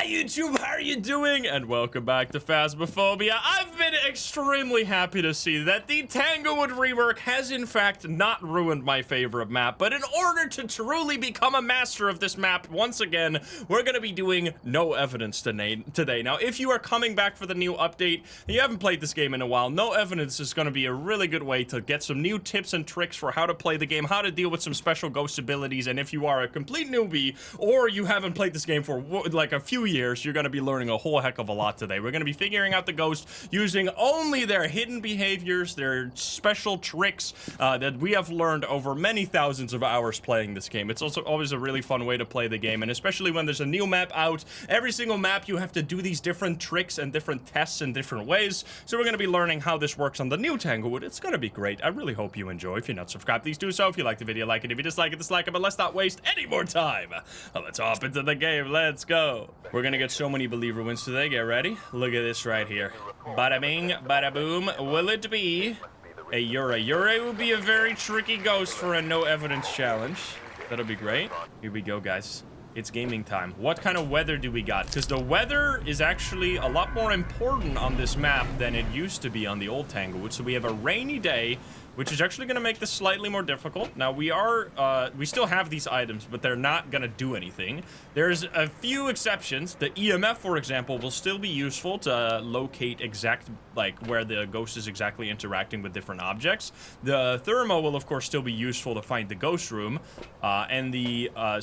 Hi YouTube, how are you doing? And welcome back to Phasmophobia. I've been extremely happy to see that the Tanglewood rework has in fact not ruined my favorite map, but in order to truly become a master of this map, once again, we're gonna be doing no evidence today. Now, if you are coming back for the new update, and you haven't played this game in a while, no evidence is gonna be a really good way to get some new tips and tricks for how to play the game, how to deal with some special ghost abilities, and if you are a complete newbie, or you haven't played this game for like a few years, you're going to be learning a whole heck of a lot today. We're going to be figuring out the ghosts using only their hidden behaviors, their special tricks that we have learned over many thousands of hours playing this game. It's also always a really fun way to play the game, and especially when there's a new map out, every single map you have to do these different tricks and different tests in different ways. So we're going to be learning how this works on the new Tanglewood. It's going to be great. I really hope you enjoy. If you're not subscribed, please do so. If you like the video, like it. If you dislike it, dislike it. But let's not waste any more time. Let's hop into the game. Let's go. We're gonna get so many believer wins today. Get ready. Look at this right here. Bada bing, bada boom. Will it be a Yura? Yura would be a very tricky ghost for a no evidence challenge. That'll be great. Here we go, guys. It's gaming time. What kind of weather do we got? Because the weather is actually a lot more important on this map than it used to be on the old Tanglewood. So we have a rainy day, which is actually going to make this slightly more difficult. Now, we still have these items, but they're not going to do anything. There's a few exceptions. The EMF, for example, will still be useful to locate where the ghost is exactly interacting with different objects. The thermo will, of course, still be useful to find the ghost room. And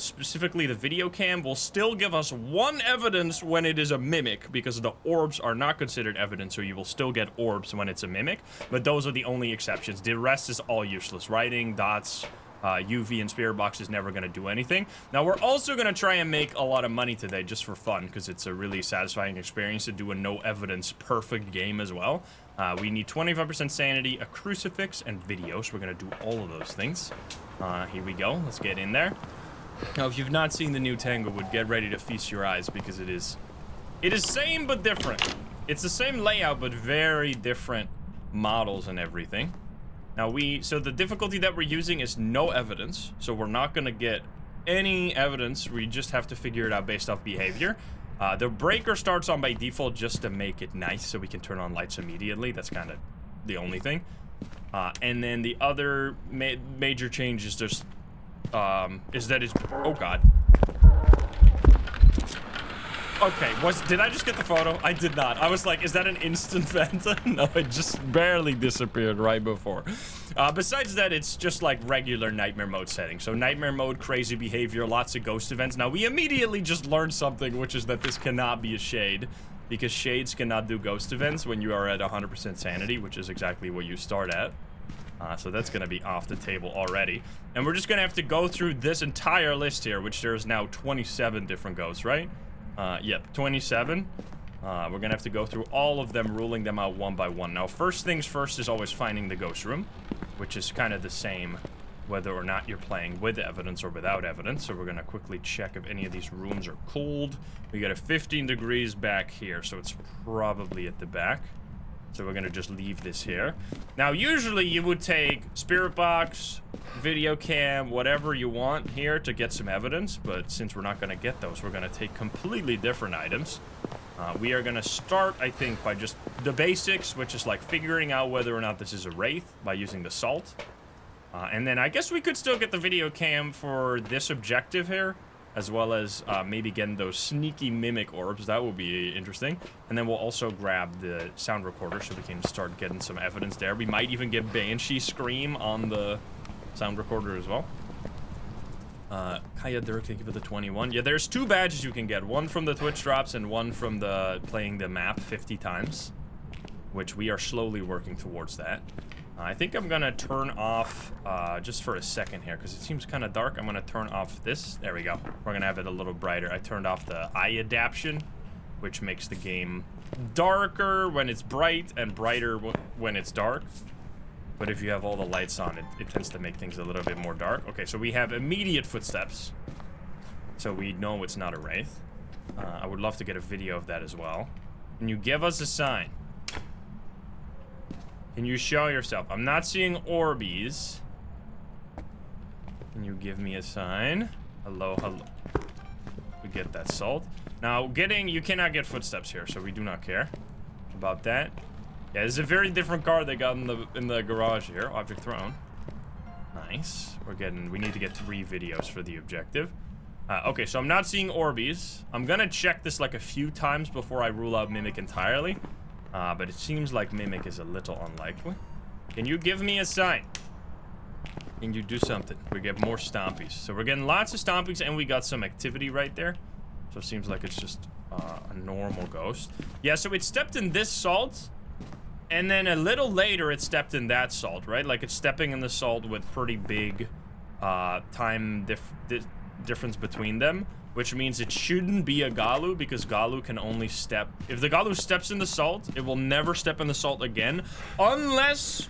specifically the video cam will still give us one evidence when it is a mimic, because the orbs are not considered evidence, so you will still get orbs when it's a mimic. But those are the only exceptions. The rest is all useless. Writing, dots, UV, and spirit box is never going to do anything. Now, we're also going to try and make a lot of money today just for fun, because it's a really satisfying experience to do a no evidence perfect game as well. We need 25% sanity, a crucifix, and videos. We're going to do all of those things. Here we go. Let's get in there. Now, if you've not seen the new Tanglewood, get ready to feast your eyes, because it is same but different. It's the same layout, but very different models and everything. Now so the difficulty that we're using is no evidence, so we're not gonna get any evidence. We just have to figure it out based off behavior. The breaker starts on by default just to make it nice, so we can turn on lights immediately. That's kind of the only thing. And then the other major change is just, oh god. Okay, did I just get the photo? I did not. I was like, is that an instant vent? No, it just barely disappeared right before. Besides that, it's just like regular nightmare mode setting. So nightmare mode, crazy behavior, lots of ghost events. Now, we immediately just learned something, which is that this cannot be a shade, because shades cannot do ghost events when you are at 100% sanity, which is exactly what you start at. So that's going to be off the table already. And we're just going to have to go through this entire list here, which there's now 27 different ghosts, right? Yep, 27. We're gonna have to go through all of them, ruling them out one by one. Now, first things first is always finding the ghost room, which is kind of the same whether or not you're playing with evidence or without evidence. So we're gonna quickly check if any of these rooms are cooled. We got a 15 degrees back here, so it's probably at the back. So we're gonna just leave this here. Now, usually you would take spirit box, video cam, whatever you want here to get some evidence, but since we're not gonna get those, we're gonna take completely different items. We are gonna start, I think, by just the basics, which is like figuring out whether or not this is a Wraith by using the salt. And then I guess we could still get the video cam for this objective here, as well as maybe getting those sneaky mimic orbs. That will be interesting. And then we'll also grab the sound recorder so we can start getting some evidence there. We might even get Banshee Scream on the sound recorder as well. Kaya Dirk, thank you for the 21. Yeah, there's 2 badges you can get. One from the Twitch drops and one from the playing the map 50 times, which we are slowly working towards that. I think I'm gonna turn off, just for a second here, because it seems kind of dark. I'm gonna turn off this. There we go. We're gonna have it a little brighter. I turned off the eye adaptation, which makes the game darker when it's bright and brighter when it's dark. But if you have all the lights on, it tends to make things a little bit more dark. Okay, so we have immediate footsteps. So we know it's not a Wraith. I would love to get a video of that as well. Can you give us a sign? Can you show yourself? I'm not seeing Orbeez. Can you give me a sign? Hello, hello. We get that salt. Now, you cannot get footsteps here, so we do not care about that. Yeah, this is a very different car they got in the garage here. Object thrown. Nice. We need to get 3 videos for the objective. Okay, so I'm not seeing Orbeez. I'm gonna check this like a few times before I rule out Mimic entirely. But it seems like Mimic is a little unlikely. Can you give me a sign? Can you do something? We get more stompies. So we're getting lots of stompies, and we got some activity right there. So it seems like it's just a normal ghost. Yeah, so it stepped in this salt, and then a little later it stepped in that salt, right? Like it's stepping in the salt with pretty big time difference between them, which means it shouldn't be a Galu, because Galu can only step... If the Galu steps in the salt, it will never step in the salt again, unless...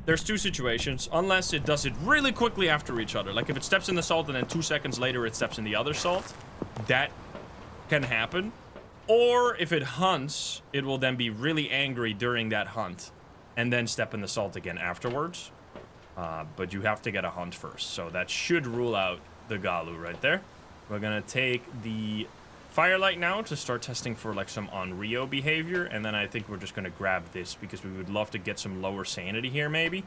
There's 2 situations, unless it does it really quickly after each other. Like if it steps in the salt and then 2 seconds later it steps in the other salt, that can happen. Or if it hunts, it will then be really angry during that hunt and then step in the salt again afterwards. But you have to get a hunt first, so that should rule out the Galu right there. We're gonna take the Firelight now to start testing for like some Onryo behavior, and then I think we're just gonna grab this because we would love to get some lower sanity here maybe,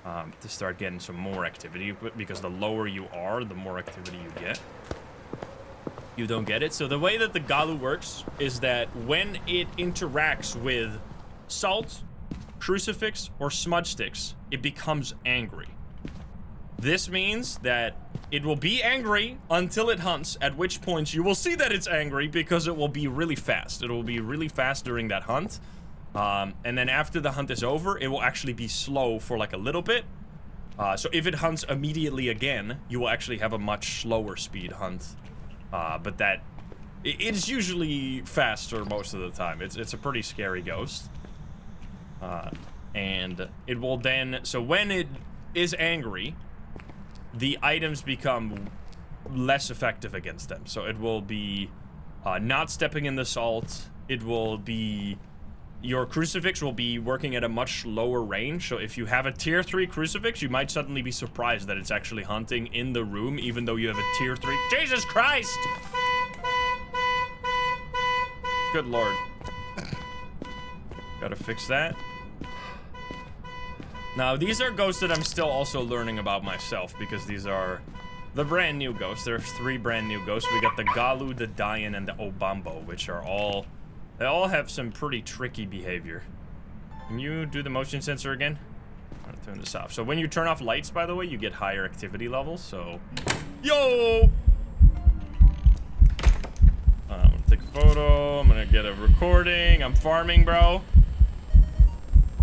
to start getting some more activity, because the lower you are, the more activity you get. You don't get it? So the way that the Galu works is that when it interacts with salt, crucifix, or smudge sticks, it becomes angry. This means that it will be angry until it hunts, at which point you will see that it's angry because it will be really fast. It will be really fast during that hunt. And then after the hunt is over, it will actually be slow for like a little bit. So if it hunts immediately again, you will actually have a much slower speed hunt. But it's usually faster most of the time. It's a pretty scary ghost. And it will then, so when it is angry, the items become less effective against them. So it will be not stepping in the salt. It will be, your crucifix will be working at a much lower range. So if you have a tier 3 crucifix, you might suddenly be surprised that it's actually hunting in the room, even though you have a tier 3. Jesus Christ! Good Lord. Gotta fix that. Now, these are ghosts that I'm still also learning about myself, because these are the brand new ghosts. There's 3 brand new ghosts. We got the Galu, the Dayan, and the Obambo, which are all... They all have some pretty tricky behavior. Can you do the motion sensor again? I'm gonna turn this off. So when you turn off lights, by the way, you get higher activity levels, so... Yo! I'm gonna take a photo. I'm gonna get a recording. I'm farming, bro.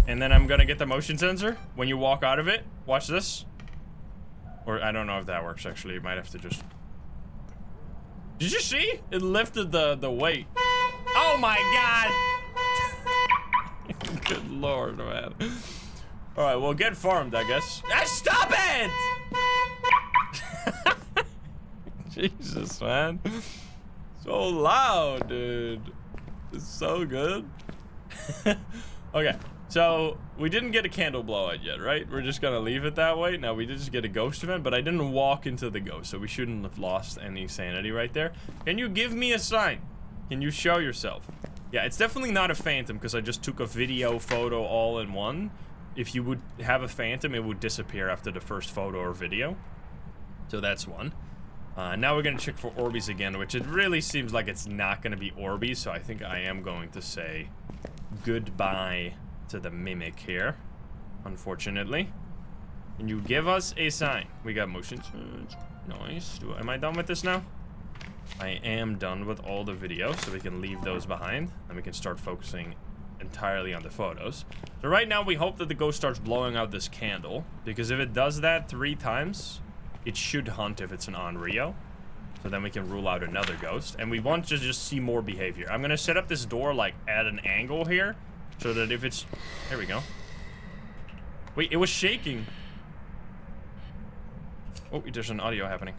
And then I'm gonna get the motion sensor when you walk out of it. Watch this. Or I don't know if that works, actually. You might have to just... Did you see? It lifted the weight. Oh my god! Good Lord, man. Alright, well, get farmed, I guess. Ah, stop it! Jesus, man. So loud, dude. It's so good. Okay. So, we didn't get a candle blowout yet, right? We're just gonna leave it that way. Now, we did just get a ghost event, but I didn't walk into the ghost, so we shouldn't have lost any sanity right there. Can you give me a sign? Can you show yourself? Yeah, it's definitely not a phantom, because I just took a video, photo, all in one. If you would have a phantom, it would disappear after the first photo or video. So that's one. Now we're gonna check for Orbeez again, which it really seems like it's not gonna be Orbeez, so I think I am going to say goodbye to the Mimic here, unfortunately. Can you give us a sign? We got motion. Nice. Am I done with this now? I am done with all the videos, so we can leave those behind, and we can start focusing entirely on the photos. So right now, we hope that the ghost starts blowing out this candle, because if it does that 3 times, it should hunt if it's an Onryo. So then we can rule out another ghost, and we want to just see more behavior. I'm gonna set up this door, like, at an angle here, so that if it's... There we go. Wait, it was shaking. Oh, there's an audio happening.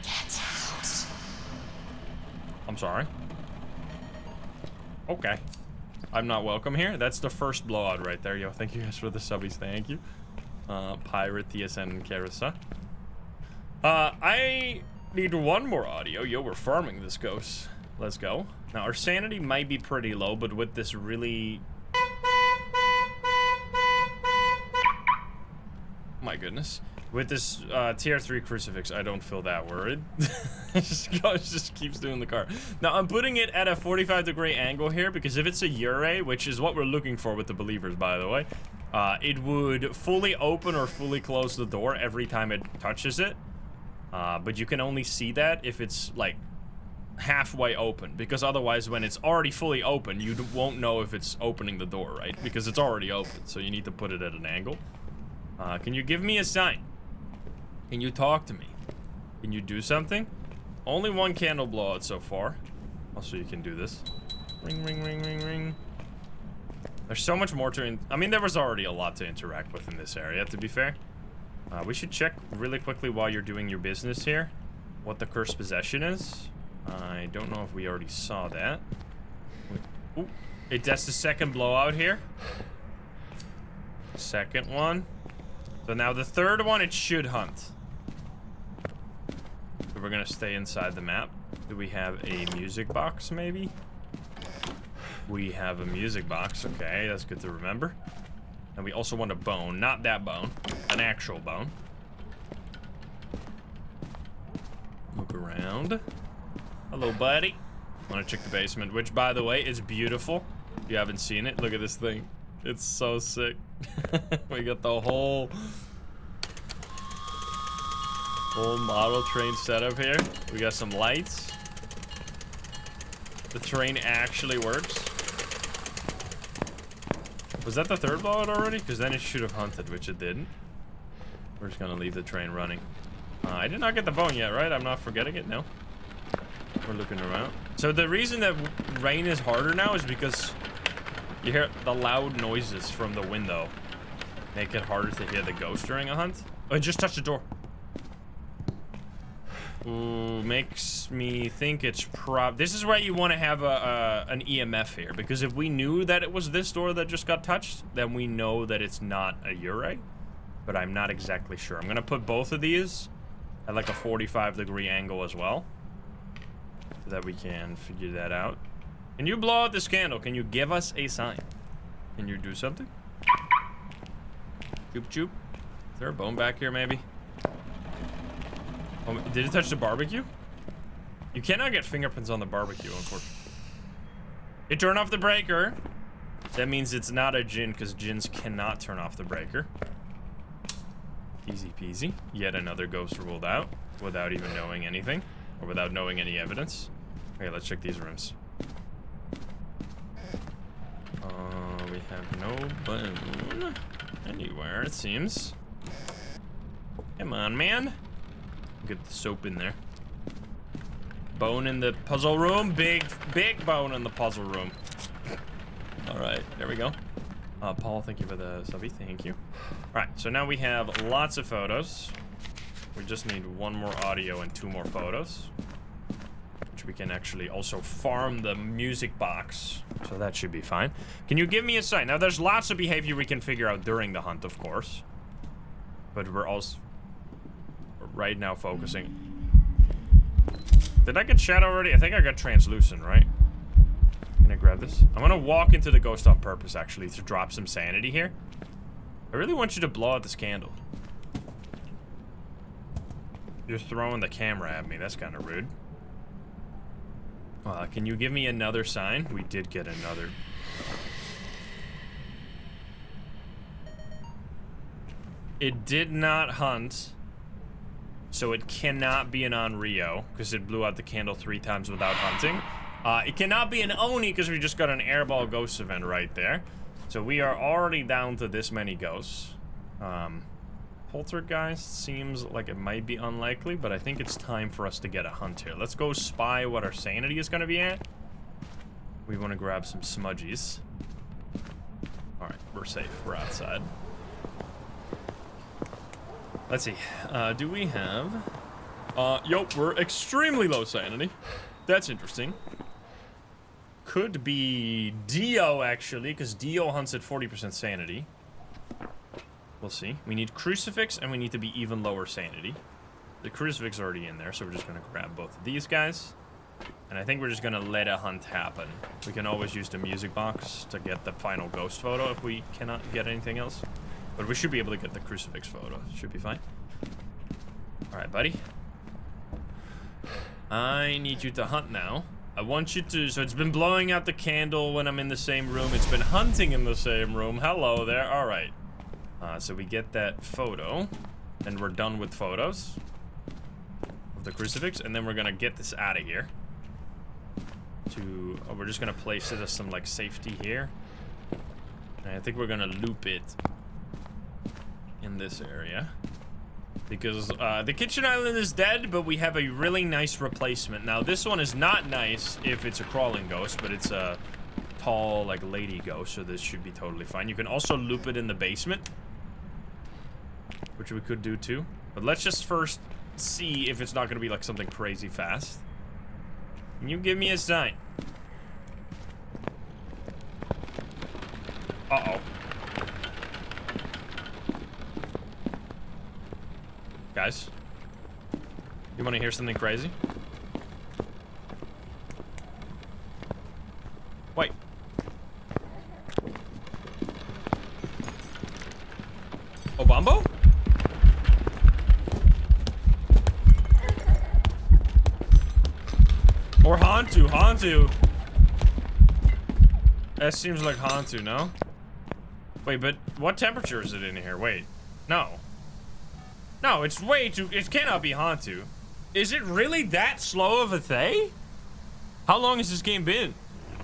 Get out. I'm sorry. Okay. I'm not welcome here. That's the first blowout right there. Yo, thank you guys for the subbies. Thank you. Pirate, TSN, and Carissa. I Need one more audio. Yo, we're farming this ghost. Let's go. Now, our sanity might be pretty low, but with this really... My goodness. With this tier 3 crucifix, I don't feel that worried. just keeps doing the car. Now, I'm putting it at a 45-degree angle here, because if it's a Yokai, which is what we're looking for with the believers, by the way, it would fully open or fully close the door every time it touches it. But you can only see that if it's, like, halfway open, because otherwise, when it's already fully open, you won't know if it's opening the door, right? Because it's already open, so you need to put it at an angle. Can you give me a sign? Can you talk to me? Can you do something? Only one candle blowout so far. Also, you can do this. Ring, ring, ring, ring, ring. There's so much more to... I mean, there was already a lot to interact with in this area, to be fair. We should check really quickly while you're doing your business here what the cursed possession is. I don't know if we already saw that. Ooh, that's the second blowout here. Second one. So now the third one, it should hunt. So we're gonna stay inside the map. Do we have a music box, maybe? We have a music box. Okay, that's good to remember. And we also want a bone. Not that bone. An actual bone. Look around. Hello, buddy. I want to check the basement, which, by the way, is beautiful. If you haven't seen it, look at this thing. It's so sick. We got the whole model train setup here. We got some lights. The train actually works. Was that the third blowout already? Because then it should have hunted, which it didn't. We're just gonna leave the train running. I did not get the bone yet, right? I'm not forgetting it, no. We're looking around. So the reason that rain is harder now is because you hear the loud noises from the window. Make it harder to hear the ghost during a hunt. Oh, it just touched the door. Ooh, makes me think it's this is why you want to have an EMF here, because if we knew that it was this door that just got touched, then we know that it's not a Yokai. But I'm not exactly sure. I'm gonna put both of these at like a 45-degree angle as well, so that we can figure that out. Can you blow out this candle? Can you give us a sign? Can you do something? Choop choop. Is there a bone back here, maybe? Oh, did it touch the barbecue? You cannot get fingerprints on the barbecue, unfortunately. You turn off the breaker. That means it's not a djinn, because djinns cannot turn off the breaker. Easy peasy. Yet another ghost ruled out without even knowing anything, or without knowing any evidence. Okay, let's check these rooms. We have no bone anywhere, it seems. Come on, man. Get the soap in there. Bone in the puzzle room. Big bone in the puzzle room. All right, there we go. Paul, thank you for the subby. Thank you. All right, so now we have lots of photos. We just need one more audio and 2 more photos, which we can actually also farm the music box. So that should be fine. Can you give me a sign? Now, there's lots of behavior we can figure out during the hunt, of course. But we're also right now focusing. Did I get shadow already? I think I got translucent, right? Can I grab this? I'm gonna walk into the ghost on purpose, actually, to drop some sanity here. I really want you to blow out this candle. You're throwing the camera at me. That's kind of rude. Can you give me another sign? We did get another. It did not hunt, so it cannot be an Onryo, because it blew out the candle 3 times without hunting. It cannot be an Oni, because we just got an airball ghost event right there. So we are already down to this many ghosts. Poltergeist seems like it might be unlikely, but I think it's time for us to get a hunt here. Let's go spy what our sanity is going to be at. We want to grab some smudgies. Alright, we're safe. We're outside. Let's see. Do we have... Yup, we're extremely low sanity. That's interesting. Could be Dio, actually, because Dio hunts at 40% sanity. We'll see. We need crucifix, and we need to be even lower sanity. The crucifix already in there, so we're just gonna grab both of these guys. And I think we're just gonna let a hunt happen. We can always use the music box to get the final ghost photo if we cannot get anything else. But we should be able to get the crucifix photo. Should be fine. Alright, buddy. I need you to hunt now. I want you to... So it's been blowing out the candle when I'm in the same room. It's been hunting in the same room. Hello there. Alright. So we get that photo. And we're done with photos of the crucifix. And then we're gonna get this out of here. We're just gonna place it as some, like, safety here. And I think we're gonna loop it in this area. Because the kitchen island is dead, but we have a really nice replacement. Now, this one is not nice if it's a crawling ghost, but it's a tall, like, lady ghost, so this should be totally fine. You can also loop it in the basement, which we could do too. But let's just first see if it's not going to be, like, something crazy fast. Can you give me a sign? Uh-oh. Guys, you want to hear something crazy? Wait. Obambo? Or Hantu, Hantu. That seems like Hantu, no? Wait, but what temperature is it in here? Wait, no. No, it's way too... It cannot be Hantu. Is it really that slow of a Thay? How long has this game been?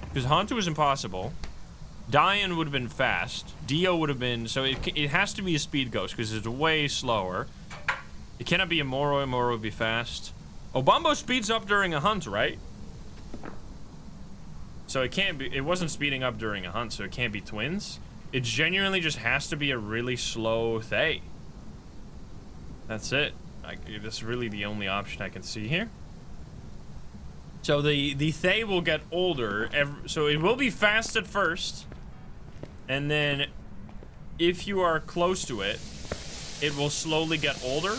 Because Hantu is impossible. Dian would have been fast. Dio would have been... So it has to be a speed ghost because it's way slower. It cannot be a Moro. Moro would be fast. Obambo speeds up during a hunt, right? So it can't be... It wasn't speeding up during a hunt, so it can't be twins. It genuinely just has to be a really slow Thay. That's it. That's really the only option I can see here. So the Thay will get older. So it will be fast at first. And then if you are close to it, it will slowly get older.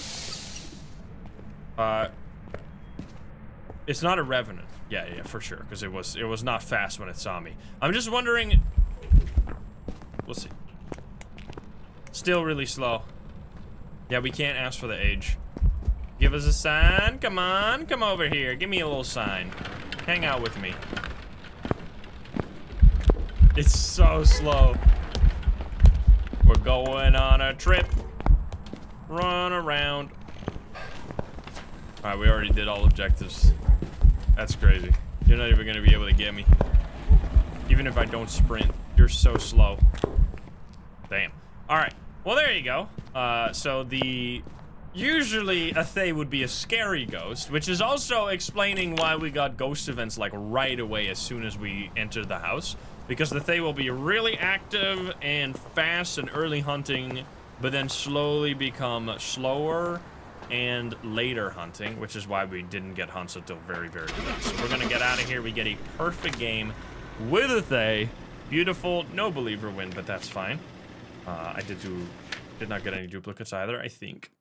It's not a Revenant. Yeah, for sure. Because it was not fast when it saw me. I'm just wondering... We'll see. Still really slow. Yeah, we can't ask for the age. Give us a sign. Come on. Come over here. Give me a little sign. Hang out with me. It's so slow. We're going on a trip. Run around. Alright, we already did all objectives. That's crazy. You're not even going to be able to get me. Even if I don't sprint. You're so slow. Damn. Alright. Well, there you go. So usually a Thay would be a scary ghost, which is also explaining why we got ghost events like right away as soon as we enter the house. Because the Thay will be really active and fast and early hunting, but then slowly become slower and later hunting, which is why we didn't get hunts until very, very late. So we're gonna get out of here. We get a perfect game with a Thay. Beautiful. No believer win, but that's fine. I did not get any duplicates either, I think.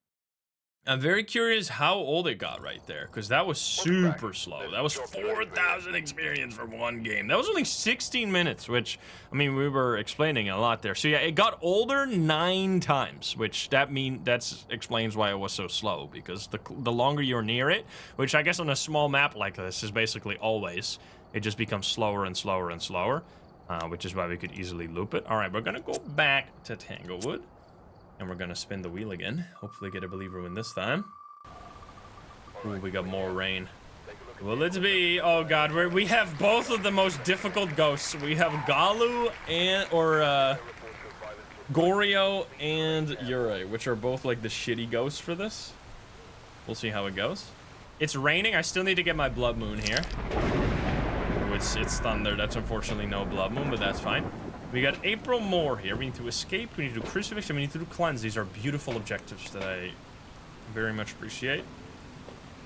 I'm very curious how old it got right there, because that was super slow. That was 4,000 experience for one game. That was only 16 minutes, which, I mean, we were explaining a lot there. So yeah, it got older 9 times, which that explains why it was so slow, because the longer you're near it, which I guess on a small map like this is basically always, it just becomes slower and slower and slower. Which is why we could easily loop it. All right, we're gonna go back to Tanglewood, and we're gonna spin the wheel again. Hopefully get a believer win this time. Ooh, we got more rain. Will it be? Oh god, we have both of the most difficult ghosts. We have Galu Goryo and Yurei, which are both like the shitty ghosts for this. We'll see how it goes. It's raining. I still need to get my blood moon here. It's thunder. That's unfortunately no blood moon, but that's fine. We got April Moore here. We need to escape. We need to do crucifix, and we need to do cleanse. These are beautiful objectives that I very much appreciate.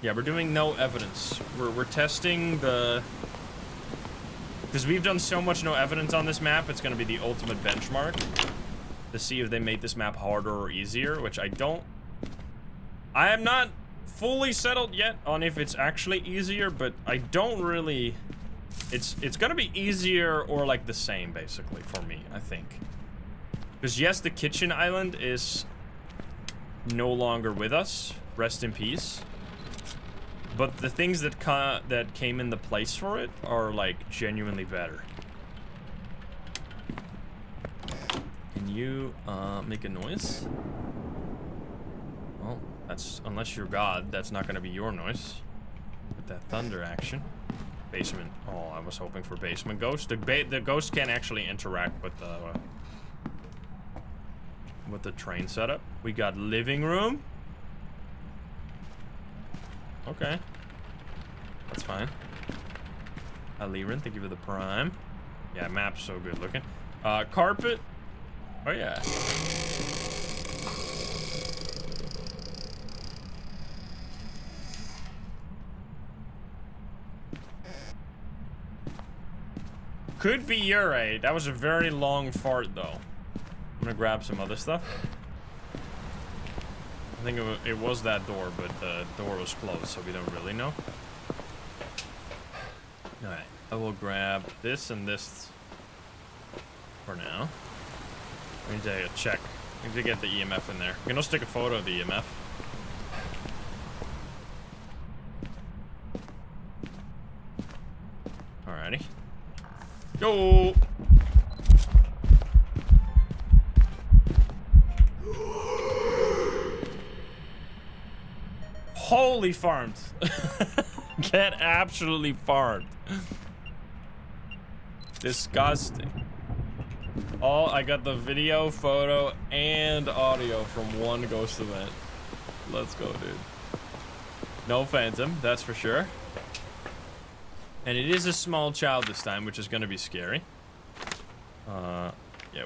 Yeah, we're doing no evidence. We're testing the... Because we've done so much no evidence on this map, it's going to be the ultimate benchmark to see if they made this map harder or easier, which I am not fully settled yet on if it's actually easier, but I don't really... It's gonna be easier or like the same, basically, for me, I think. Because yes, the kitchen island is no longer with us. Rest in peace. But the things that came in the place for it are like genuinely better. Can you make a noise? Well, that's, unless you're God, that's not gonna be your noise. With that thunder action. Basement. Oh, I was hoping for basement ghost. The ghost can't actually interact with the train setup. We got living room. Okay. That's fine. Aliran, thank you for the prime. Yeah, map's so good looking. Carpet. Oh, yeah. Could be Yokai. That was a very long fart, though. I'm gonna grab some other stuff. I think it was that door, but the door was closed, so we don't really know. Alright, I will grab this and this for now. I need to check. I need to get the EMF in there. I'm gonna stick a photo of the EMF. Alrighty. Go! Holy farmed. Get absolutely farmed. Disgusting. Oh, I got the video, photo, and audio from one ghost event. Let's go, dude. No phantom, that's for sure. And it is a small child this time, which is gonna be scary. Yeah,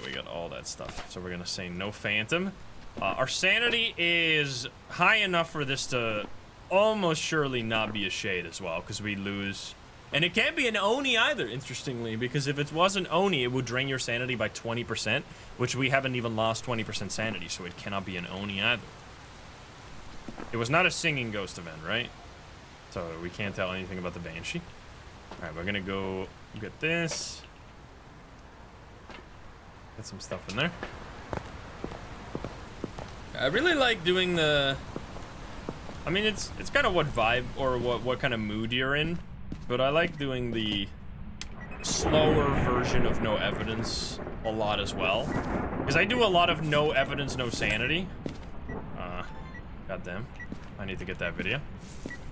we got all that stuff. So we're gonna say no phantom. Our sanity is high enough for this to almost surely not be a shade as well, because we lose. And it can't be an Oni either, interestingly, because if it was an Oni, it would drain your sanity by 20%, which we haven't even lost 20% sanity, so it cannot be an Oni either. It was not a singing ghost event, right? So we can't tell anything about the Banshee. Alright, we're gonna go get this. Get some stuff in there. I really like doing the... I mean, it's kind of what vibe or what kind of mood you're in, but I like doing the slower version of no evidence a lot as well. Because I do a lot of no evidence, no sanity. Goddamn. I need to get that video.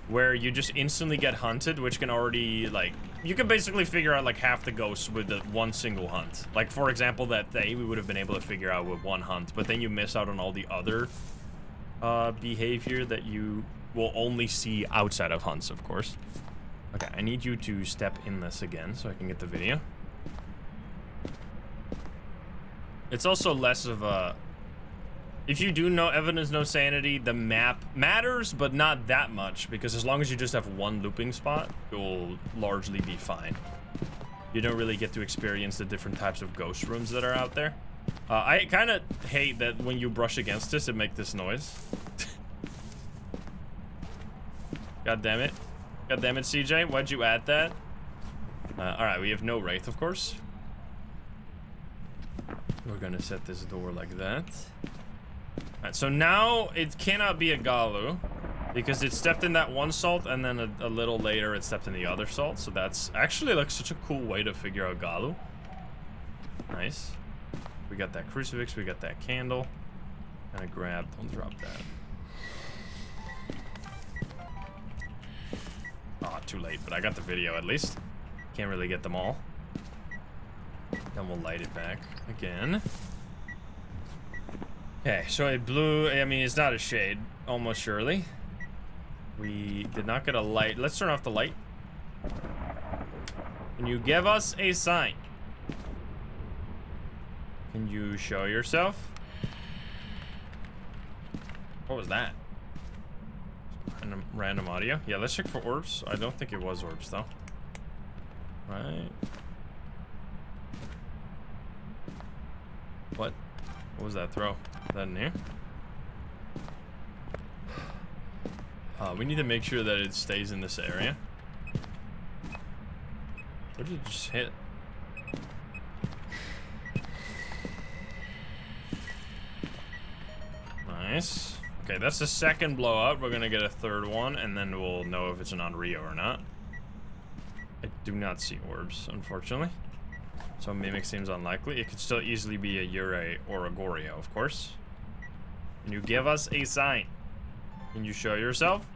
Where you just instantly get hunted, which can already, like... You can basically figure out, like, half the ghosts with the one single hunt. Like, for example, that day, we would have been able to figure out with one hunt, but then you miss out on all the other behavior that you will only see outside of hunts, of course. Okay, I need you to step in this again so I can get the video. It's also less of a... If you do no evidence, no sanity, the map matters, but not that much, because as long as you just have one looping spot, you'll largely be fine. You don't really get to experience the different types of ghost rooms that are out there. I kind of hate that when you brush against this, it makes this noise. God damn it. God damn it, CJ. Why'd you add that? Alright, we have no Wraith, of course. We're gonna set this door like that. Alright, so now it cannot be a Galu, because it stepped in that one salt, and then a little later it stepped in the other salt, so that's actually like such a cool way to figure out Galu. Nice. We got that crucifix, we got that candle. Gonna grab, don't drop that. Oh, too late, but I got the video at least. Can't really get them all. Then we'll light it back again. Okay, so it blew, I mean, it's not a shade, almost surely. We did not get a light. Let's turn off the light. Can you give us a sign? Can you show yourself? What was that? Random audio? Yeah, let's check for orbs. I don't think it was orbs, though. Right. What? What was that throw? Is that in here? We need to make sure that it stays in this area. What did it just hit? Nice. Okay, that's the second blow up. We're gonna get a third one, and then we'll know if it's an Onryo or not. I do not see orbs, unfortunately. So Mimic seems unlikely. It could still easily be a Yurei or a Goryo, of course. Can you give us a sign? Can you show yourself?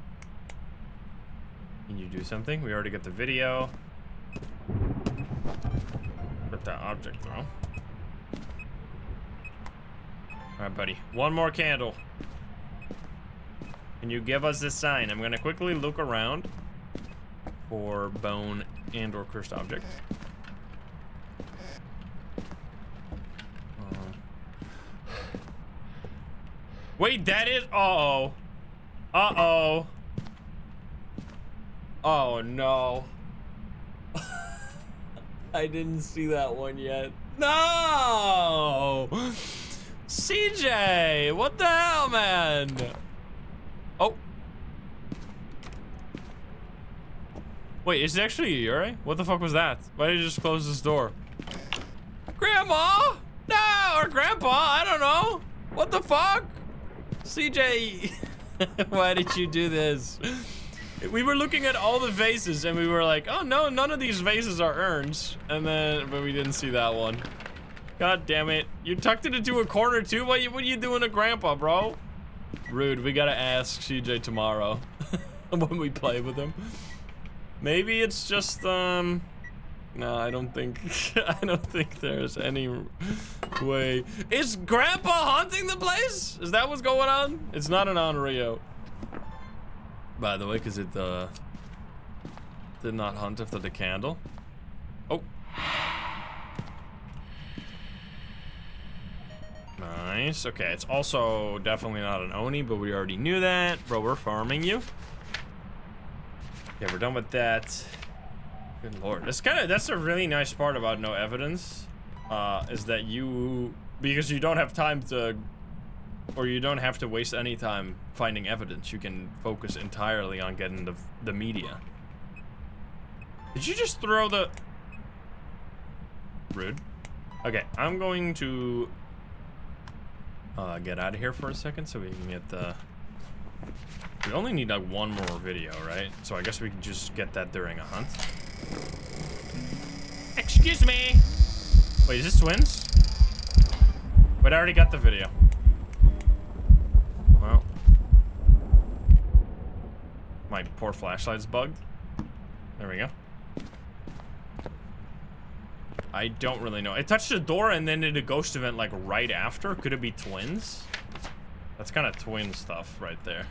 Can you do something? We already got the video. Put that object throw. Alright, buddy. One more candle. Can you give us this sign? I'm gonna quickly look around for bone and or cursed object. Wait, that is... Uh-oh. Uh-oh. Oh, no. I didn't see that one yet. No! CJ! What the hell, man? Oh. Wait, is it actually a Yurei? What the fuck was that? Why did you just close this door? Grandma? No, or Grandpa, I don't know. What the fuck? CJ, why did you do this? We were looking at all the vases and we were like, oh no, none of these vases are urns. And then, but we didn't see that one. God damn it. You tucked it into a corner too? What are you doing to Grandpa, bro? Rude, we gotta ask CJ tomorrow when we play with him. Maybe it's just, no, I don't think, I don't think there's any way. Is Grandpa haunting the place? Is that what's going on? It's not an Onryo. By the way, because it, did not hunt after the candle. Oh. Nice, okay, it's also definitely not an Oni, but we already knew that. Bro, we're farming you. Yeah, we're done with that. Good lord. That's a really nice part about no evidence. Is that because you don't have time to, or you don't have to waste any time finding evidence. You can focus entirely on getting the media. Did you just throw the... Rude. Okay, I'm going to get out of here for a second so we can get the... We only need like one more video, right? So I guess we can just get that during a hunt. Excuse me! Wait, is this twins? But I already got the video. Well. My poor flashlight's bugged. There we go. I don't really know. It touched the door and then did a ghost event like right after. Could it be twins? That's kind of twin stuff right there.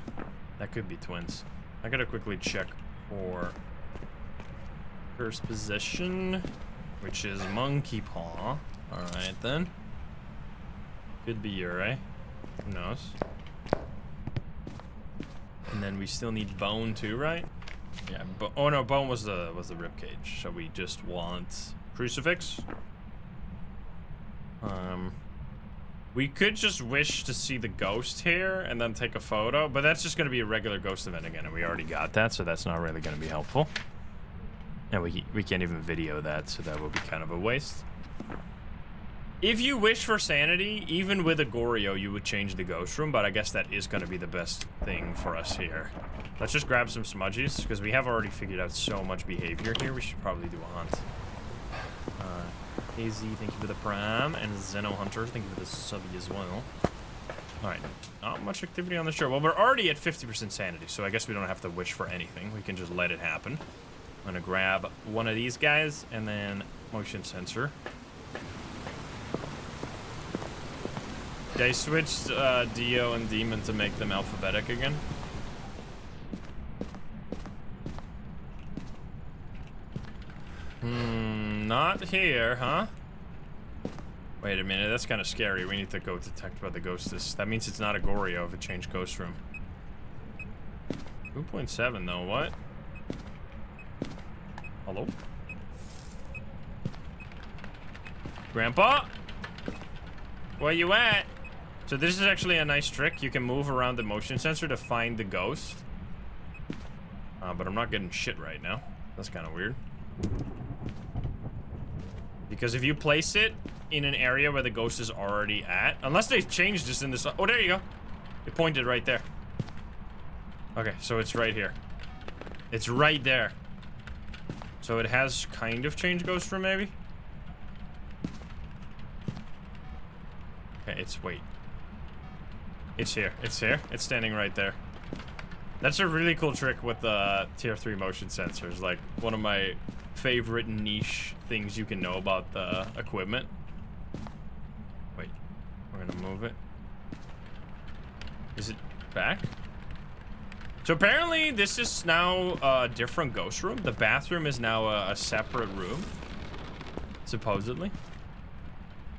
That could be twins. I gotta quickly check for first position, which is monkey paw. All right then. Could be Yurei. Who knows? And then we still need bone too, right? Yeah. Oh no, bone was the rib cage. So we just want crucifix. We could just wish to see the ghost here and then take a photo, but that's just going to be a regular ghost event again, and we already got that, so that's not really going to be helpful. And we can't even video that, so that will be kind of a waste. If you wish for sanity, even with a Goryo, you would change the ghost room, but I guess that is going to be the best thing for us here. Let's just grab some smudgies, because we have already figured out so much behavior here. We should probably do a hunt. AZ, thank you for the prime, and Zeno Hunter, thank you for the sub as well. Alright, not much activity on the show. Well, we're already at 50% sanity, so I guess we don't have to wish for anything. We can just let it happen. I'm gonna grab one of these guys, and then motion sensor. They switched Dio and Demon to make them alphabetic again. Not here, huh? Wait a minute, that's kind of scary. We need to go detect where the ghost is. That means it's not a Goryo if it changed ghost room. 2.7 though, what? Hello? Grandpa? Where you at? So this is actually a nice trick. You can move around the motion sensor to find the ghost. But I'm not getting shit right now. That's kind of weird. Because if you place it in an area where the ghost is already at, unless they changed this in this. Oh, there you go. It pointed right there. Okay, so it's right here. It's right there. So it has kind of changed ghost room, maybe? Okay, wait. It's here. It's here. It's standing right there. That's a really cool trick with the tier 3 motion sensors. Like, one of my favorite niche things you can know about the equipment. Wait. We're gonna move it. Is it back? So apparently this is now a different ghost room. The bathroom is now a separate room. Supposedly.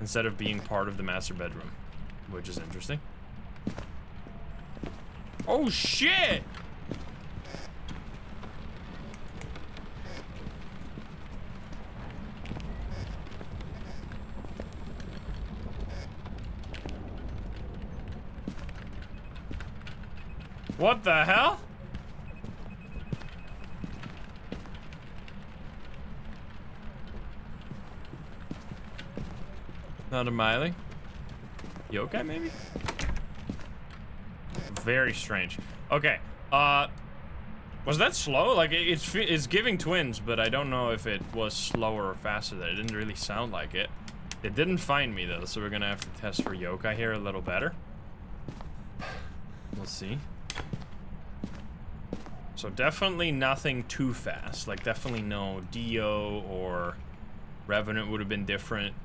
Instead of being part of the master bedroom. Which is interesting. Oh shit! What the hell? Not a Miley? Yokai, maybe? Very strange. Okay, was that slow? Like, it's giving twins, but I don't know if it was slower or faster. It didn't really sound like it. It didn't find me, though, so we're gonna have to test for Yokai here a little better. We'll see. So definitely nothing too fast. Like, definitely no Dio or Revenant would have been different.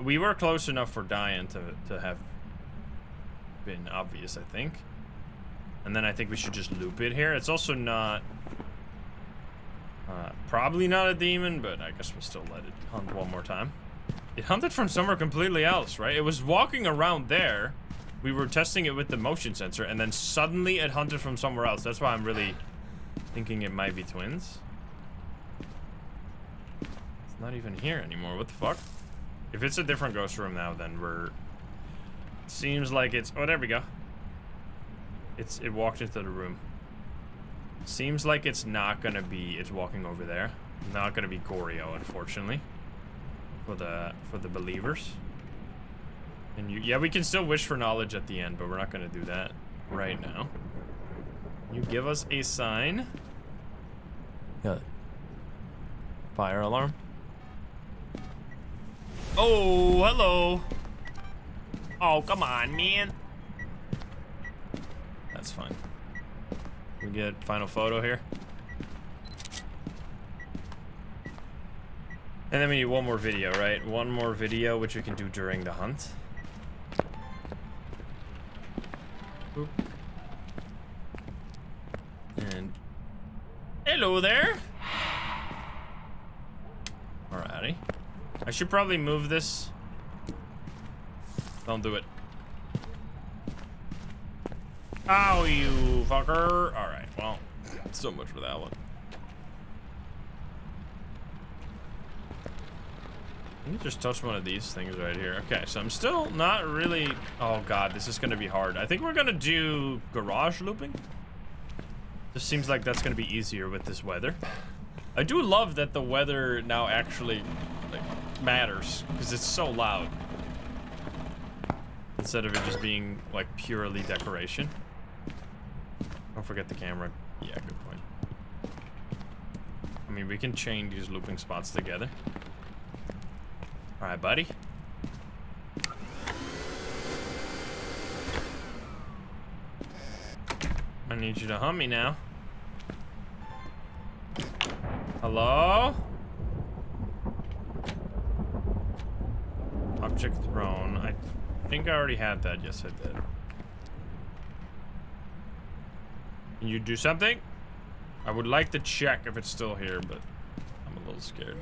We were close enough for Diane to have been obvious, I think. And then I think we should just loop it here. It's also not... probably not a demon, but I guess we'll still let it hunt one more time. It hunted from somewhere completely else, right? It was walking around there. We were testing it with the motion sensor, and then suddenly it hunted from somewhere else. That's why I'm really thinking it might be twins. It's not even here anymore. What the fuck? If it's a different ghost room now, then we're... Seems like it's... Oh, there we go. It walked into the room. Seems like it's not gonna be... It's walking over there. Not gonna be Goryo, unfortunately. For the believers. And yeah, we can still wish for knowledge at the end, but we're not gonna do that right now. You give us a sign. Yeah. Fire alarm. Oh, hello. Oh, come on, man. That's fine. We get final photo here. And then we need one more video, right? One more video, which we can do during the hunt. Boop. And hello there. Alrighty. I should probably move this. Don't do it. Ow, you fucker. Alright, well, so much for that one. Let me just touch one of these things right here. Okay, so I'm still not really... Oh god, this is gonna be hard. I think we're gonna do garage looping. Just seems like that's gonna be easier with this weather. I do love that the weather now actually like matters, because it's so loud. Instead of it just being like purely decoration. Don't forget the camera. Yeah, good point. I mean, we can chain these looping spots together. Alright, buddy. I need you to hunt me now. Hello? Object thrown. I think I already had that. Yes, I did. Can you do something? I would like to check if it's still here, but I'm a little scared.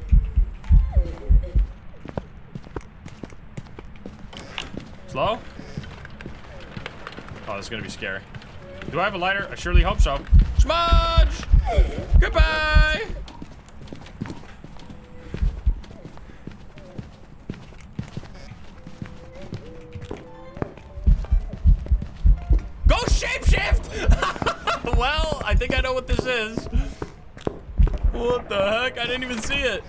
Slow? Oh, this is gonna be scary. Do I have a lighter? I surely hope so. Smudge! Goodbye! Go shapeshift! Well, know what this is. What the heck? I didn't even see it.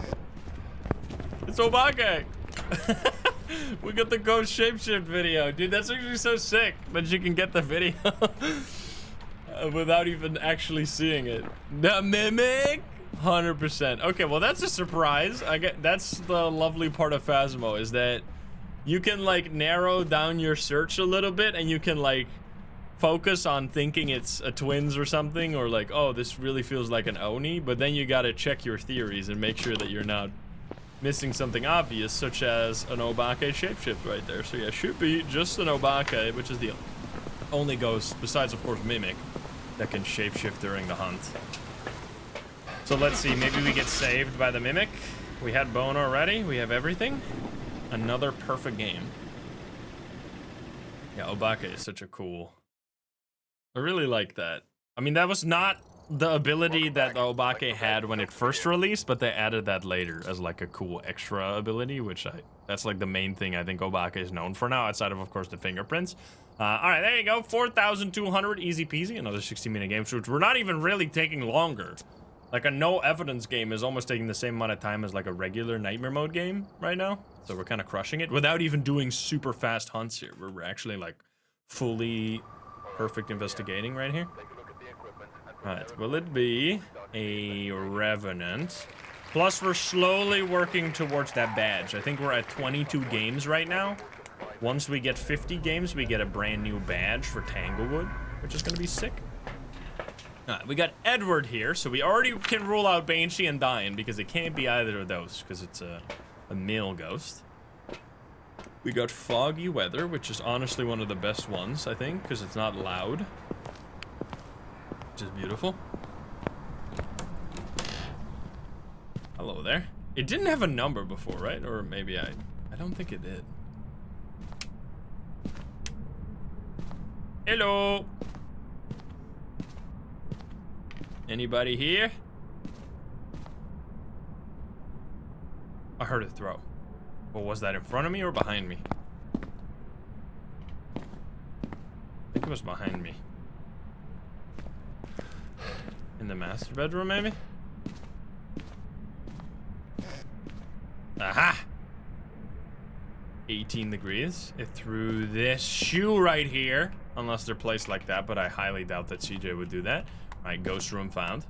It's Obake. We got the ghost shapeshift video. Dude, that's actually so sick that you can get the video without even actually seeing it. The mimic? 100%. Okay, well, that's a surprise. That's the lovely part of Phasmo, is that you can, like, narrow down your search a little bit, and you can, like, focus on thinking it's a twins or something, or like, oh, this really feels like an Oni, but then you gotta check your theories and make sure that you're not missing something obvious, such as an Obake shapeshift right there. So yeah, should be just an Obake, which is the only ghost, besides of course Mimic, that can shapeshift during the hunt. So let's see, maybe we get saved by the Mimic. We had Bone already, we have everything. Another perfect game. Yeah, Obake is such a cool... I really like that. I mean, that was not the ability that the Obake had when it first released, but they added that later as like a cool extra ability, which that's like the main thing I think Obake is known for now, outside of course, the fingerprints. All right, there you go, 4,200, easy peasy, another 60-minute game, which we're not even really taking longer. Like a no evidence game is almost taking the same amount of time as like a regular nightmare mode game right now. So we're kind of crushing it without even doing super fast hunts here. We're actually like fully perfect investigating right here. Alright, will it be a Revenant? Plus, we're slowly working towards that badge. I think we're at 22 games right now. Once we get 50 games, we get a brand new badge for Tanglewood, which is going to be sick. Alright, we got Edward here, so we already can rule out Banshee and Dian, because it can't be either of those, because it's a male ghost. We got Foggy Weather, which is honestly one of the best ones, I think, because it's not loud. Which is beautiful. Hello there. It didn't have a number before, right? Or maybe I don't think it did. Hello. Anybody here? I heard it throw. Well, was that in front of me or behind me? I think it was behind me. In the master bedroom, maybe? Aha! 18 degrees. It threw this shoe right here. Unless they're placed like that, but I highly doubt that CJ would do that. Alright, ghost room found.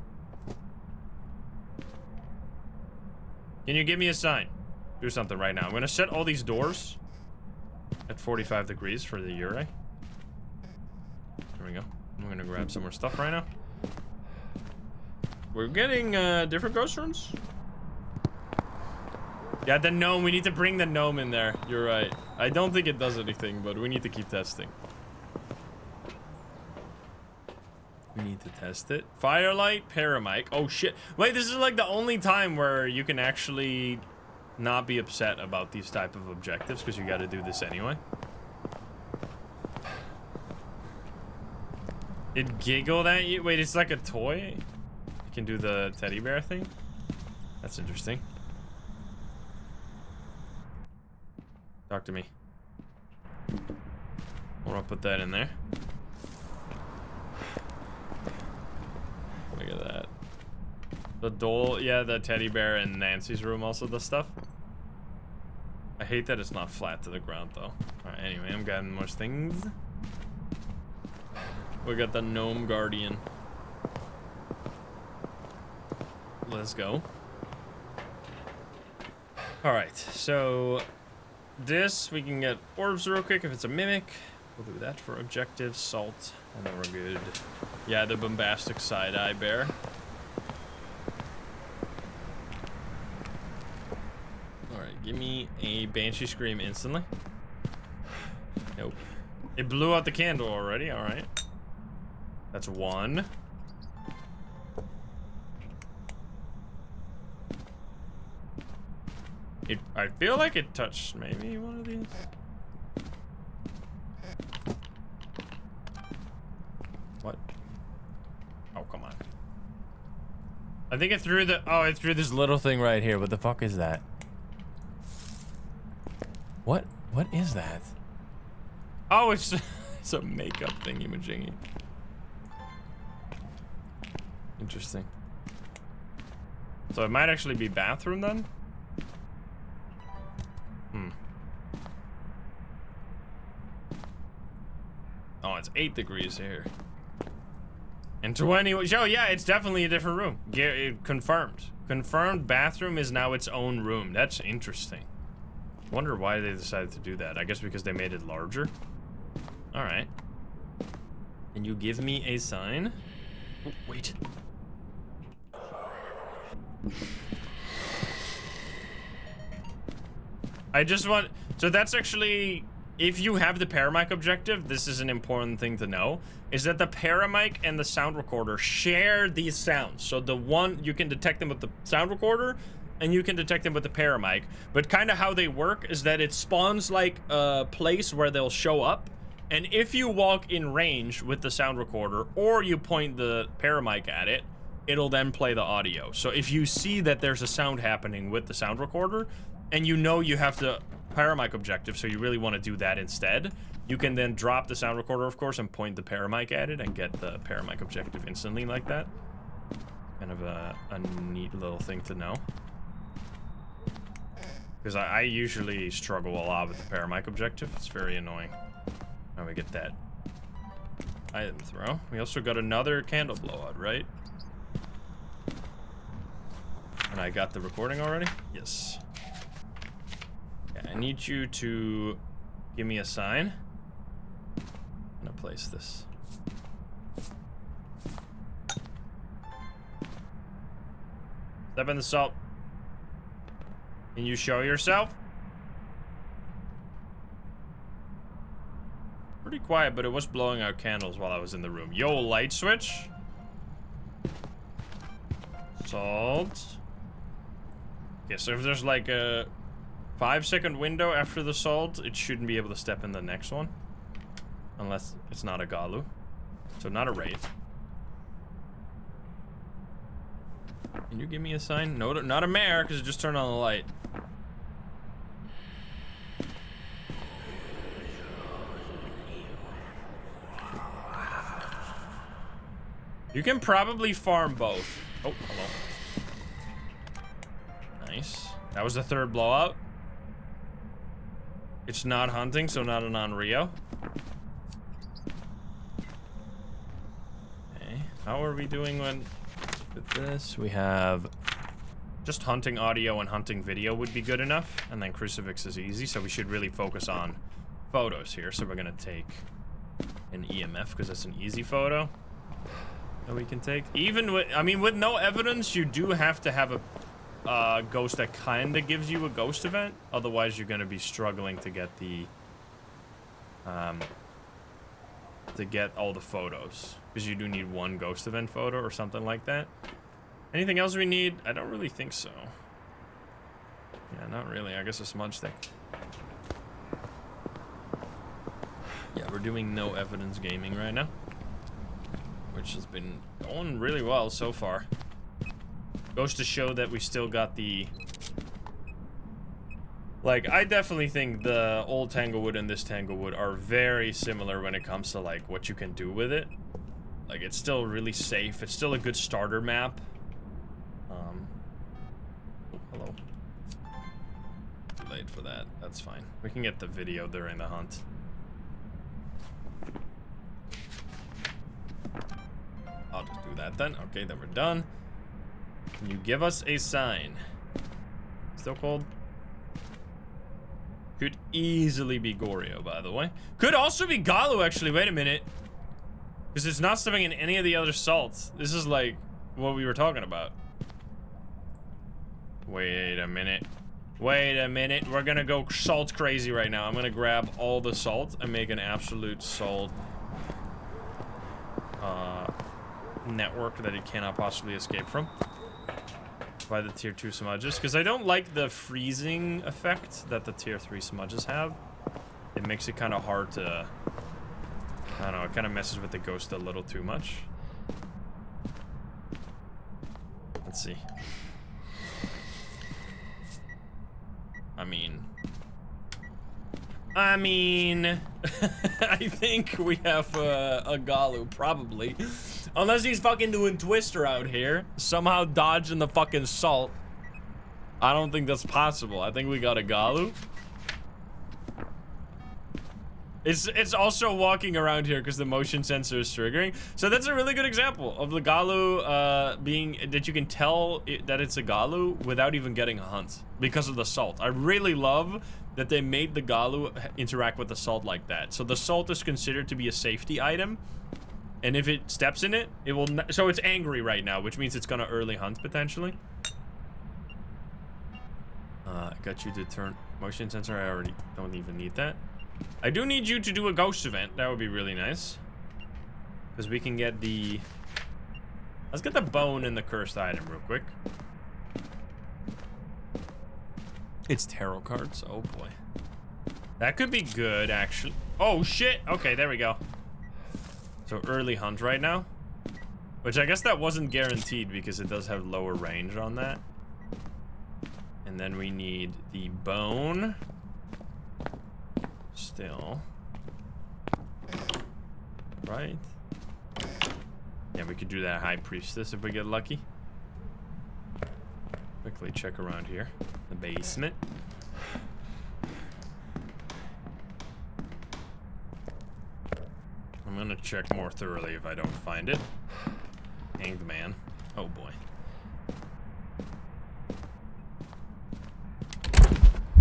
Can you give me a sign? Do something right now. I'm gonna set all these doors at 45 degrees for the Yurei. There we go. I'm gonna grab some more stuff right now. We're getting different ghost rooms. Yeah, the gnome. We need to bring the gnome in there. You're right. I don't think it does anything, but we need to keep testing. We need to test it. Firelight, Paramic. Oh shit. Wait, this is like the only time where you can actually not be upset about these type of objectives, because you got to do this anyway. It giggled at you? Wait, it's like a toy? You can do the teddy bear thing? That's interesting. Talk to me. I want to put that in there. Look at that. The doll, yeah, the teddy bear in Nancy's room also does stuff. I hate that it's not flat to the ground though. Alright, anyway, I'm getting more things. We got the gnome guardian. Let's go. Alright, so this we can get orbs real quick if it's a mimic. We'll do that for objective, salt, and then we're good. Yeah, the bombastic side-eye bear. Alright, give me a Banshee Scream instantly. Nope. It blew out the candle already, alright. That's one. I feel like it touched maybe one of these. What? Oh, come on. I think it threw the... Oh, it threw this little thing right here. What the fuck is that? What? What is that? Oh, it's a makeup thingy-majingy. Interesting. So it might actually be bathroom then? Oh, it's 8 degrees here. And 20, oh yeah, it's definitely a different room. Confirmed. Confirmed bathroom is now its own room. That's interesting. Wonder why they decided to do that. I guess because they made it larger. All right. Can you give me a sign? Oh, wait. I just want, so that's actually, if you have the paramic objective, this is an important thing to know, is that the paramic and the sound recorder share these sounds. So the one, you can detect them with the sound recorder, and you can detect them with the paramic, but kind of how they work is that it spawns like a place where they'll show up, and if you walk in range with the sound recorder, or you point the paramic at it, it'll then play the audio. So if you see that there's a sound happening with the sound recorder, and you know you have the paramic objective, so you really want to do that instead, you can then drop the sound recorder, of course, and point the paramic at it and get the paramic objective instantly like that. Kind of a neat little thing to know. Because I usually struggle a lot with the paramic objective. It's very annoying. Now we get that item throw. We also got another candle blowout, right? And I got the recording already? Yes. Okay, I need you to give me a sign. I'm gonna place this. Step in the salt. Can you show yourself? Pretty quiet, but it was blowing out candles while I was in the room. Yo, light switch. Salt. Okay, so if there's like a 5-second window after the salt, it shouldn't be able to step in the next one. Unless it's not a Galu. So not a Wraith. Can you give me a sign? No, not a Mare, because it just turned on the light. You can probably farm both. Oh, hello. Nice. That was the third blowout. It's not hunting, so not an on Rio. Okay. How are we doing with this? We have just hunting audio and hunting video would be good enough, and then crucifix is easy, so we should really focus on photos here. So we're gonna take an EMF because that's an easy photo that we can take. Even with, I mean, with no evidence, you do have to have a ghost that kind of gives you a ghost event. Otherwise, you're going to be struggling to get the all the photos, because you do need one ghost event photo or something like that. Anything else we need? I don't really think so. Yeah, not really. I guess a smudge thing. Yeah, we're doing no evidence gaming right now, which has been going really well so far. Goes to show that we still got the... Like, I definitely think the old Tanglewood and this Tanglewood are very similar when it comes to, like, what you can do with it. Like, it's still really safe. It's still a good starter map. Oh, hello. Too late for that. That's fine. We can get the video during the hunt. I'll just do that then. Okay, then we're done. Can you give us a sign? Still cold? Could easily be Goryo, by the way. Could also be Galu, actually. Wait a minute. Because it's not stepping in any of the other salts. This is like what we were talking about. Wait a minute. Wait a minute. We're gonna go salt crazy right now. I'm gonna grab all the salt and make an absolute salt network that it cannot possibly escape from by the tier 2 smudges, because I don't like the freezing effect that the tier 3 smudges have. It makes it kind of hard to, I don't know, it kind of messes with the ghost a little too much. Let's see. I mean, I think we have a Galu, probably. Unless he's fucking doing Twister out here, somehow dodging the fucking salt. I don't think that's possible. I think we got a Galu. It's also walking around here because the motion sensor is triggering. So that's a really good example of the Galu being that you can tell that it's a Galu without even getting a hunt because of the salt. I really love that they made the Galu interact with the salt like that. So the salt is considered to be a safety item, and if it steps in it, it will. So it's angry right now, which means it's gonna early hunt potentially. I got you to turn motion sensor. I already don't even need that. I do need you to do a ghost event. That would be really nice. Because we can get the... Let's get the bone and the cursed item real quick. It's tarot cards. Oh boy. That could be good, actually. Oh shit! Okay, there we go. So early hunt right now. Which I guess that wasn't guaranteed because it does have lower range on that. And then we need the bone. Still. Right. Yeah, we could do that high priestess if we get lucky. Quickly check around here. The basement. I'm gonna check more thoroughly if I don't find it. Hanged man. Oh boy.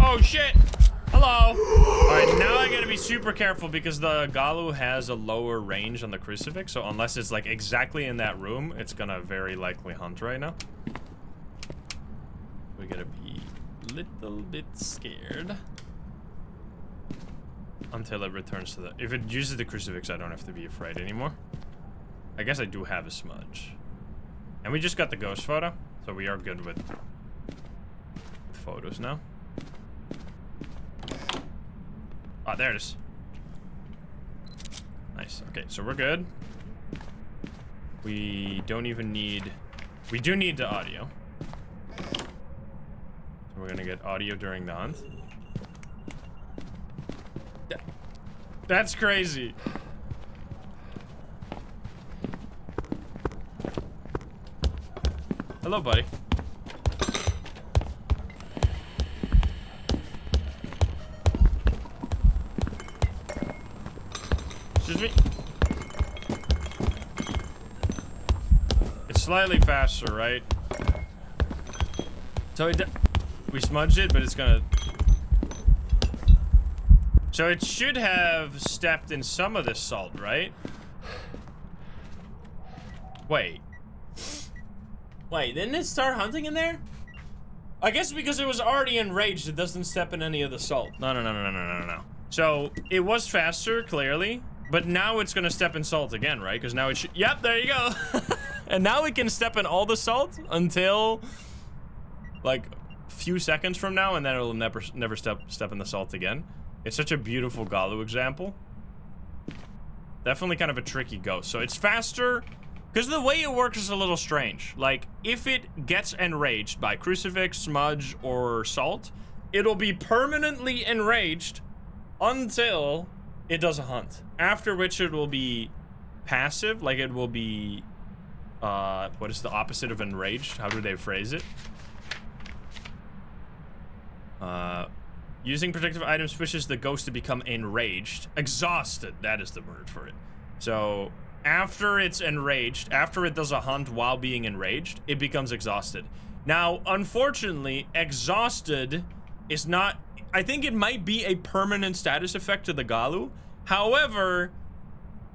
Oh shit! Hello! Alright, now I gotta be super careful because the Galu has a lower range on the crucifix, so unless it's like exactly in that room, it's gonna very likely hunt right now. We gotta be a little bit scared. Until it returns to the... If it uses the crucifix, I don't have to be afraid anymore. I guess I do have a smudge. And we just got the ghost photo, so we are good with photos now. Ah, there it is. Nice. Okay, so we're good. We don't even need... We do need the audio. So we're gonna get audio during the hunt. That's crazy. Hello, buddy. Excuse me. It's slightly faster, right? So we smudged it, but it's gonna... So it should have stepped in some of this salt, right? Wait, didn't it start hunting in there? I guess because it was already enraged, it doesn't step in any of the salt. No. So it was faster, clearly, but now it's gonna step in salt again, right? Because now it should, yep, there you go. And now it can step in all the salt until like a few seconds from now, and then it'll never step in the salt again. It's such a beautiful Galu example. Definitely kind of a tricky ghost. So it's faster, because the way it works is a little strange. Like, if it gets enraged by crucifix, smudge, or salt, it'll be permanently enraged until it does a hunt. After which it will be passive, like it will be, what is the opposite of enraged? How do they phrase it? Using protective items pushes the ghost to become enraged. Exhausted, that is the word for it. So, after it's enraged, after it does a hunt while being enraged, it becomes exhausted. Now, unfortunately, exhausted is not... I think it might be a permanent status effect to the Galu. However,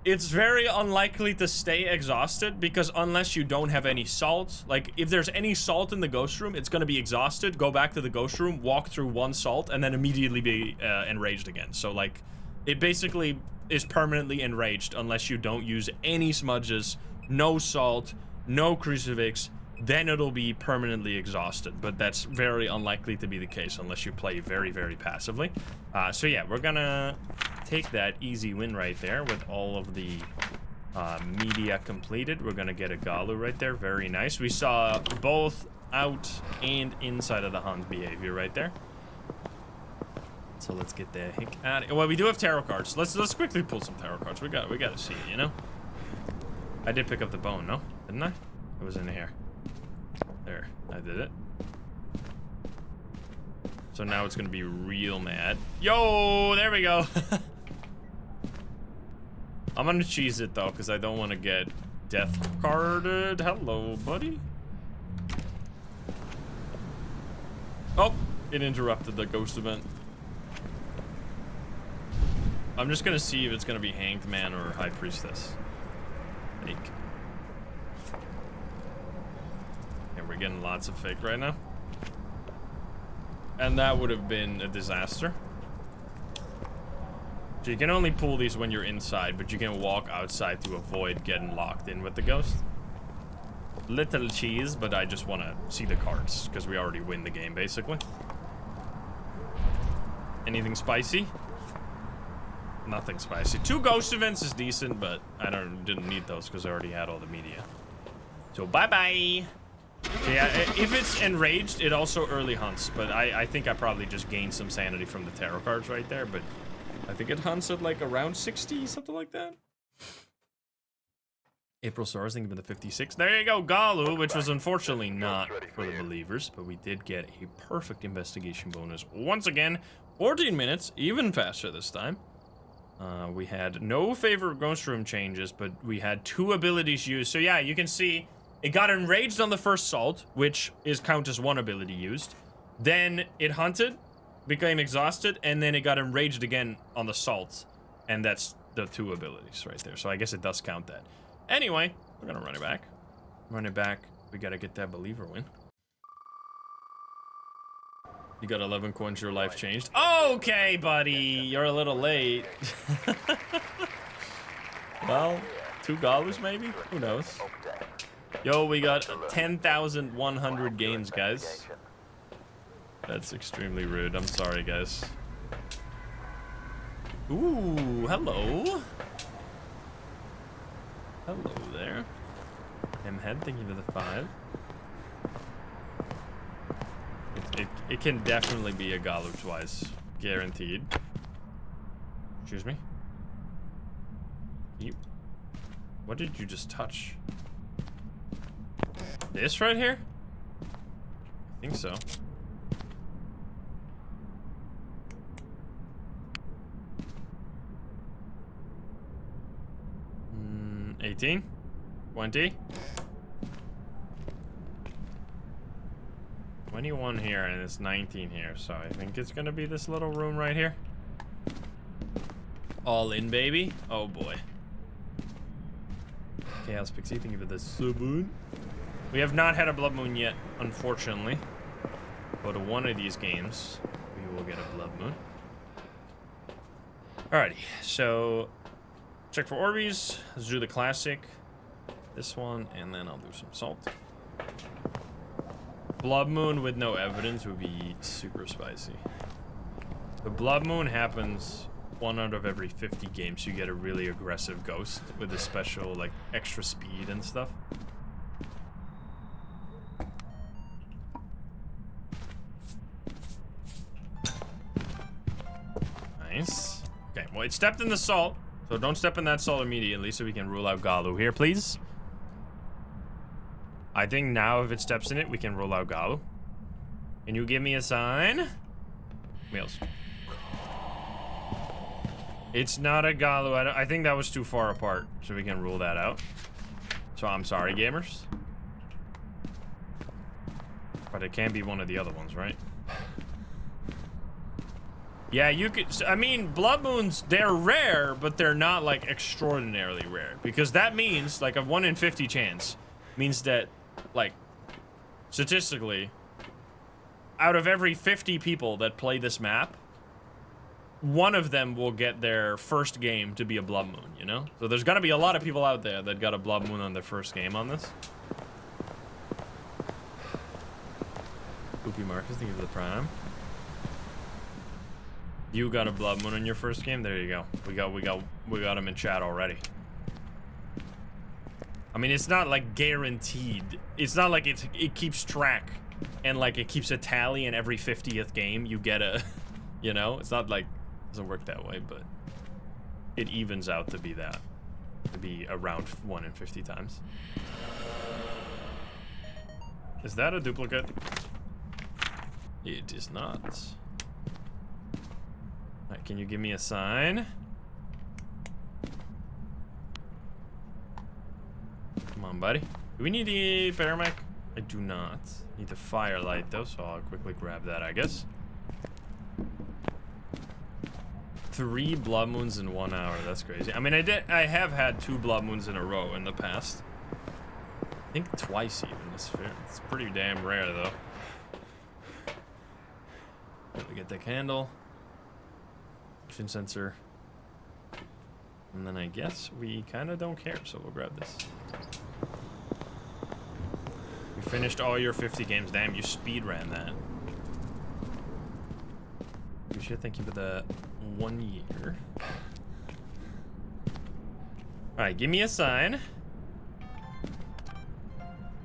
it's very unlikely to stay exhausted because unless you don't have any salt, like if there's any salt in the ghost room, it's going to be exhausted, go back to the ghost room, walk through one salt, and then immediately be enraged again. So like, it basically is permanently enraged unless you don't use any smudges, no salt, no crucifix, then it'll be permanently exhausted. But that's very unlikely to be the case unless you play very, very passively. So yeah, we're gonna take that easy win right there with all of the media completed. We're gonna get a Galu right there. Very nice. We saw both out and inside of the hunt behavior right there. So let's get the heck out of... Well, we do have tarot cards. Let's quickly pull some tarot cards. We gotta see it, you know? I did pick up the bone, no? Didn't I? It was in here. There, I did it. So now it's gonna be real mad. Yo, there we go. I'm gonna cheese it though, because I don't want to get death carded. Hello, buddy. Oh, it interrupted the ghost event. I'm just gonna see if it's gonna be Hanged Man or High Priestess. Fake. And we're getting lots of fake right now. And that would have been a disaster. So you can only pull these when you're inside, but you can walk outside to avoid getting locked in with the ghost. Little cheese, but I just want to see the cards, because we already win the game, basically. Anything spicy? Nothing spicy. 2 ghost events is decent, but I didn't need those because I already had all the media. So bye-bye. So yeah, if it's enraged, it also early hunts, but I think I probably just gained some sanity from the tarot cards right there, but I think it hunts at like around 60, something like that. April Stars, thinking of the 56. There you go, Galu, which was unfortunately not for the believers, but we did get a perfect investigation bonus once again. 14 minutes, even faster this time. We had no favorite ghost room changes, but we had 2 abilities used. So yeah, you can see it got enraged on the first salt, which is count as 1 ability used. Then it hunted, became exhausted, and then it got enraged again on the salt. And that's the 2 abilities right there. So I guess it does count that. Anyway, we're gonna run it back. Run it back. We gotta get that believer win. You got 11 coins, your life changed. Okay, buddy, you're a little late. Well, 2 Galus maybe? Who knows? Yo, we got 10,100 games, guys. That's extremely rude. I'm sorry, guys. Ooh, hello. Hello there. M-Head, thank you for the 5. It can definitely be a Galu twice. Guaranteed. Excuse me? What did you just touch? This right here? I think so. 18? 20? 21 here, and it's 19 here, so I think it's gonna be this little room right here. All in, baby. Oh boy. Chaos Pixie, thank you for the sub. We have not had a blood moon yet, unfortunately. But one of these games, we will get a blood moon. Alrighty, so check for Orbeez. Let's do the classic. This one, and then I'll do some salt. Blood moon with no evidence would be super spicy. The blood moon happens 1 out of every 50 games. You get a really aggressive ghost with a special, like, extra speed and stuff. Nice. Okay, well, it stepped in the salt, so don't step in that salt immediately so we can rule out Galu here, please. I think now if it steps in it, we can rule out Galu. Can you give me a sign? Wheels. It's not a Galu. I think that was too far apart, so we can rule that out. So I'm sorry, gamers. But it can be one of the other ones, right? Yeah, you could. I mean, blood moons, they're rare, but they're not like extraordinarily rare, because that means like a 1 in 50 chance means that, like, statistically, out of every 50 people that play this map, 1 of them will get their first game to be a blood moon, you know? So there's gonna be a lot of people out there that got a blood moon on their first game on this. Poopy Marcus, thank you for the prime. You got a blood moon on your first game? There you go. We got him in chat already. I mean, it's not like guaranteed. It's not like it keeps track and like it keeps a tally in every 50th game you get a, you know? It's not like, it doesn't work that way, but it evens out to be that. to be around 1 in 50 times. Is that a duplicate? It is not. Alright, can you give me a sign? Come on, buddy. Do we need a paramech? I do not. Need the firelight though, so I'll quickly grab that, I guess. 3 blood moons in 1 hour. That's crazy. I mean, I have had 2 blood moons in a row in the past. I think twice even. It's pretty damn rare though. We get the candle, motion sensor, and then I guess we kind of don't care, so we'll grab this. You finished all your 50 games. Damn, you speed ran that. Appreciate. Thank you for the 1 year. All right, give me a sign.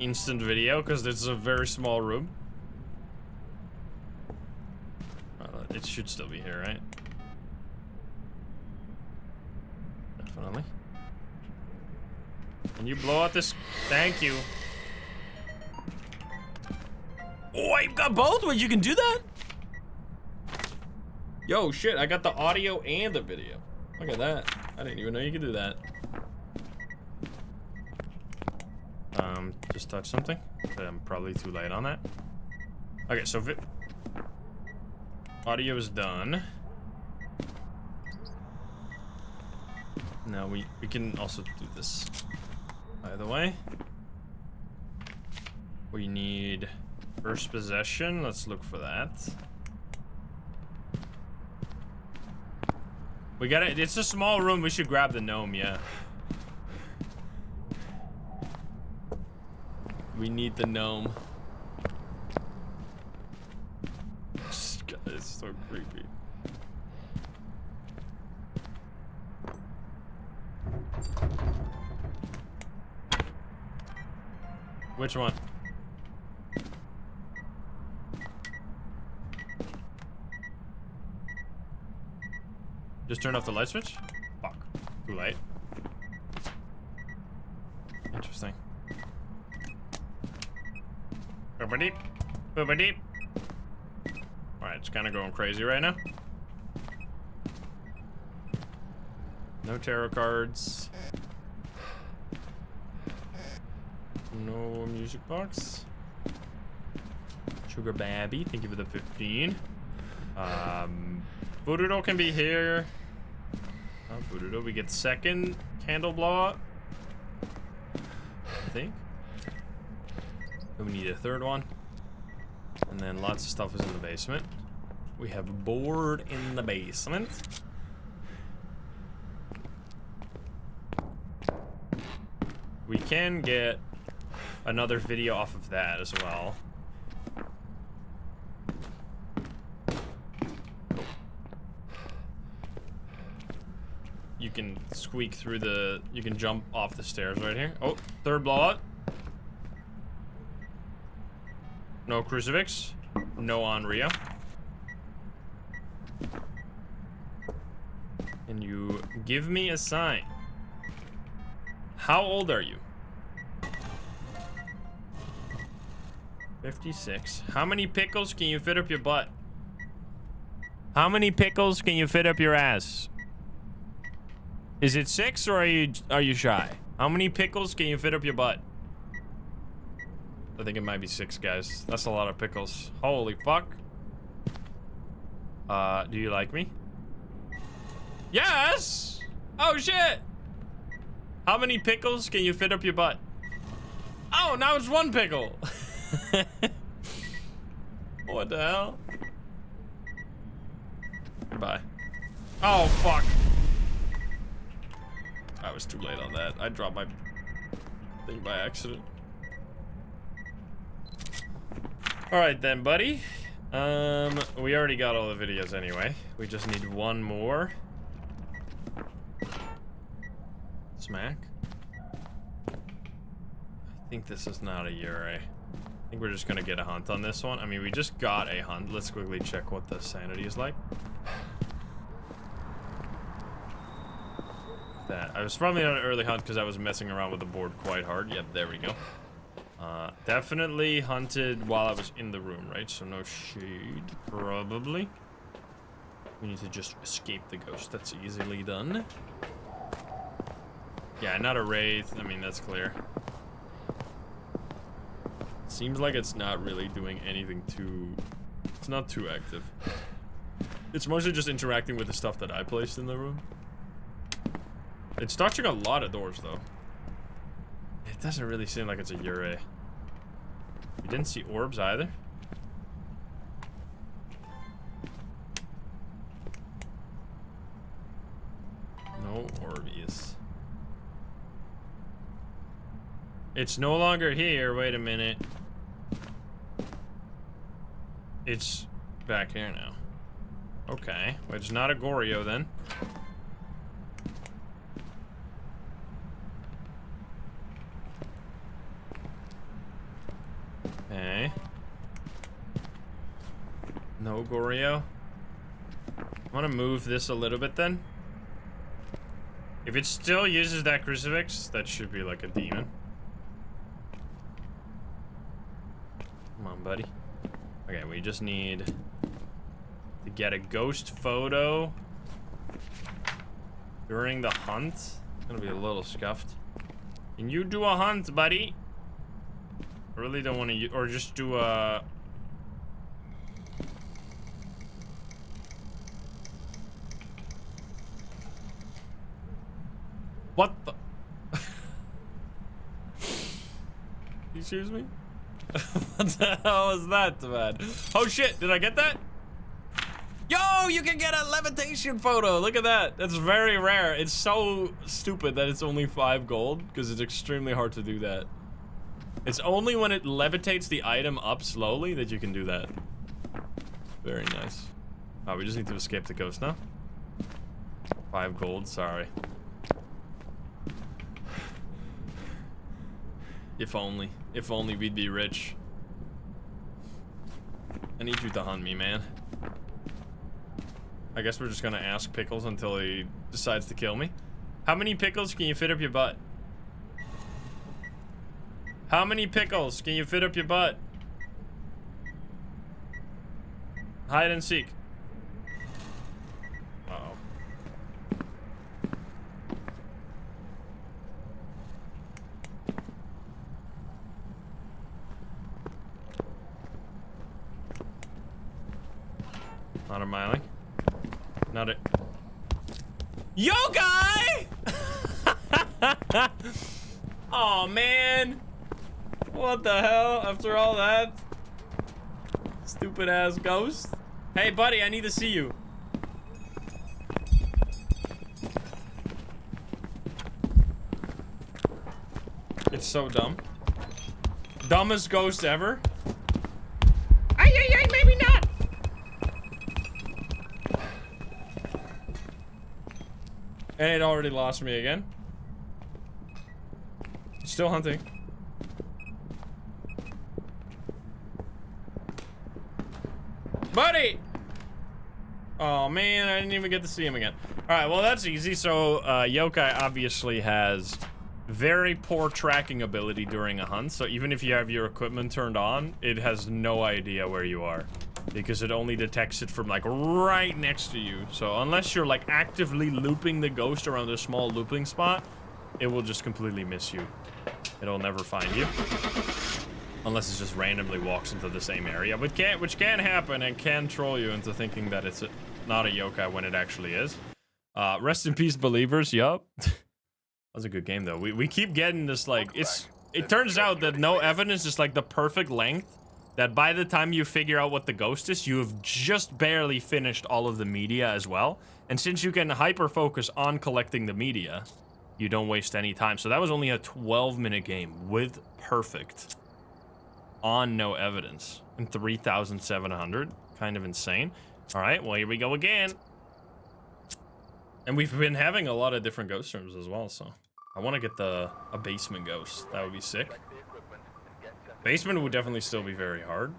Instant video, because this is a very small room. It should still be here, right? Definitely. Can you blow out this? Thank you. Oh, I got both? Wait, you can do that? Yo, shit, I got the audio and the video. Look at that. I didn't even know you could do that. Just touch something. I'm probably too late on that. Okay, so audio is done. Now we can also do this. By the way, we need first possession. Let's look for that. We got it. It's a small room. We should grab the gnome. Yeah. We need the gnome. It's so creepy. Which one? Just turn off the light switch? Fuck. Too late. Interesting. Boop-a-deep. Boop-a-deep. Alright, it's kind of going crazy right now. No tarot cards. No music box. Sugar Babby, thank you for the 15. Burudo can be here. Oh, Burudo, we get second candle blowout. I think. Then we need a third one. And then lots of stuff is in the basement. We have a board in the basement. We can get another video off of that as well. You can squeak through the... You can jump off the stairs right here. Oh, third blowout. No crucifix. No Onryo. Can you give me a sign? How old are you? 56. How many pickles can you fit up your butt? How many pickles can you fit up your ass? Is it 6 or are you shy? How many pickles can you fit up your butt? I think it might be 6, guys. That's a lot of pickles. Holy fuck. Do you like me? Yes! Oh shit! How many pickles can you fit up your butt? Oh, now it's 1 pickle. What the hell? Goodbye. Oh fuck. I was too late on that. I dropped my thing by accident. Alright then, buddy. We already got all the videos anyway. We just need one more. Smack. I think this is not a Yurei. I think we're just gonna get a hunt on this one. I mean, we just got a hunt. Let's quickly check what the sanity is like. that. I was probably on an early hunt because I was messing around with the board quite hard. Yep, there we go. Definitely hunted while I was in the room, right? So no shade, probably. We need to just escape the ghost. That's easily done. Yeah, not a wraith. I mean, that's clear. Seems like it's not really doing anything too... It's not too active. It's mostly just interacting with the stuff that I placed in the room. It's touching a lot of doors, though. It doesn't really seem like it's a Yurei. You didn't see orbs either? No Orbeez. It's no longer here. Wait a minute. It's back here now. Okay. Well, it's not a Goryo then. Okay. No Goryo. I want to move this a little bit then. If it still uses that crucifix, that should be like a demon. Come on, buddy. Okay, we just need to get a ghost photo during the hunt. It's gonna be a little scuffed. Can you do a hunt, buddy? I really don't want to, or just do a... What the? Excuse me? What the hell is that, man? Oh shit, did I get that? Yo, you can get a levitation photo. Look at that. That's very rare. It's so stupid that it's only 5 gold, because it's extremely hard to do that. It's only when it levitates the item up slowly that you can do that. Very nice. Oh, we just need to escape the ghost now. 5 gold, sorry. If only we'd be rich. I need you to hunt me, man. I guess we're just gonna ask Pickles until he decides to kill me. How many pickles can you fit up your butt? How many pickles can you fit up your butt? Hide and seek. Uh-oh. Not a Miley. Not a... Yokai! Oh man. What the hell? After all that? Stupid ass ghost. Hey buddy, I need to see you. It's so dumb. Dumbest ghost ever. Ay, ay, ay, maybe not. And it already lost me again. Still hunting. Buddy! Oh man, I didn't even get to see him again. Alright, well that's easy. So, Yokai obviously has very poor tracking ability during a hunt. So even if you have your equipment turned on, it has no idea where you are. Because it only detects it from like right next to you. So unless you're like actively looping the ghost around a small looping spot, it will just completely miss you. It'll never find you. Unless it just randomly walks into the same area, which can happen and can troll you into thinking that it's not a yokai when it actually is. Rest in peace, believers. Yup. That was a good game though. We keep getting this like it turns out that no evidence is like the perfect length that by the time you figure out what the ghost is, you have just barely finished all of the media as well. And since you can hyper focus on collecting the media, you don't waste any time. So that was only a 12-minute game with perfect on no evidence and 3,700. Kind of insane. All right, well, here we go again. And we've been having a lot of different ghost rooms as well, so I want to get a basement ghost. That would be sick. Basement would definitely still be very hard.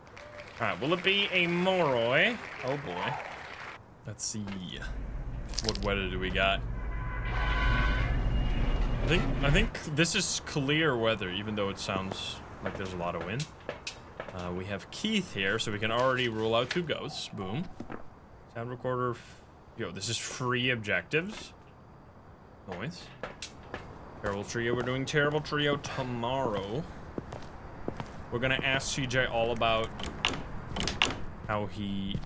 All right, will it be a Moroi? Oh boy. Let's see. What weather do we got? I think this is clear weather, even though it sounds like there's a lot of wind. We have Keith here, so we can already rule out 2 ghosts. Boom. Sound recorder. Yo, this is free objectives. Noise. Terrible trio. We're doing terrible trio tomorrow. We're gonna ask CJ all about how he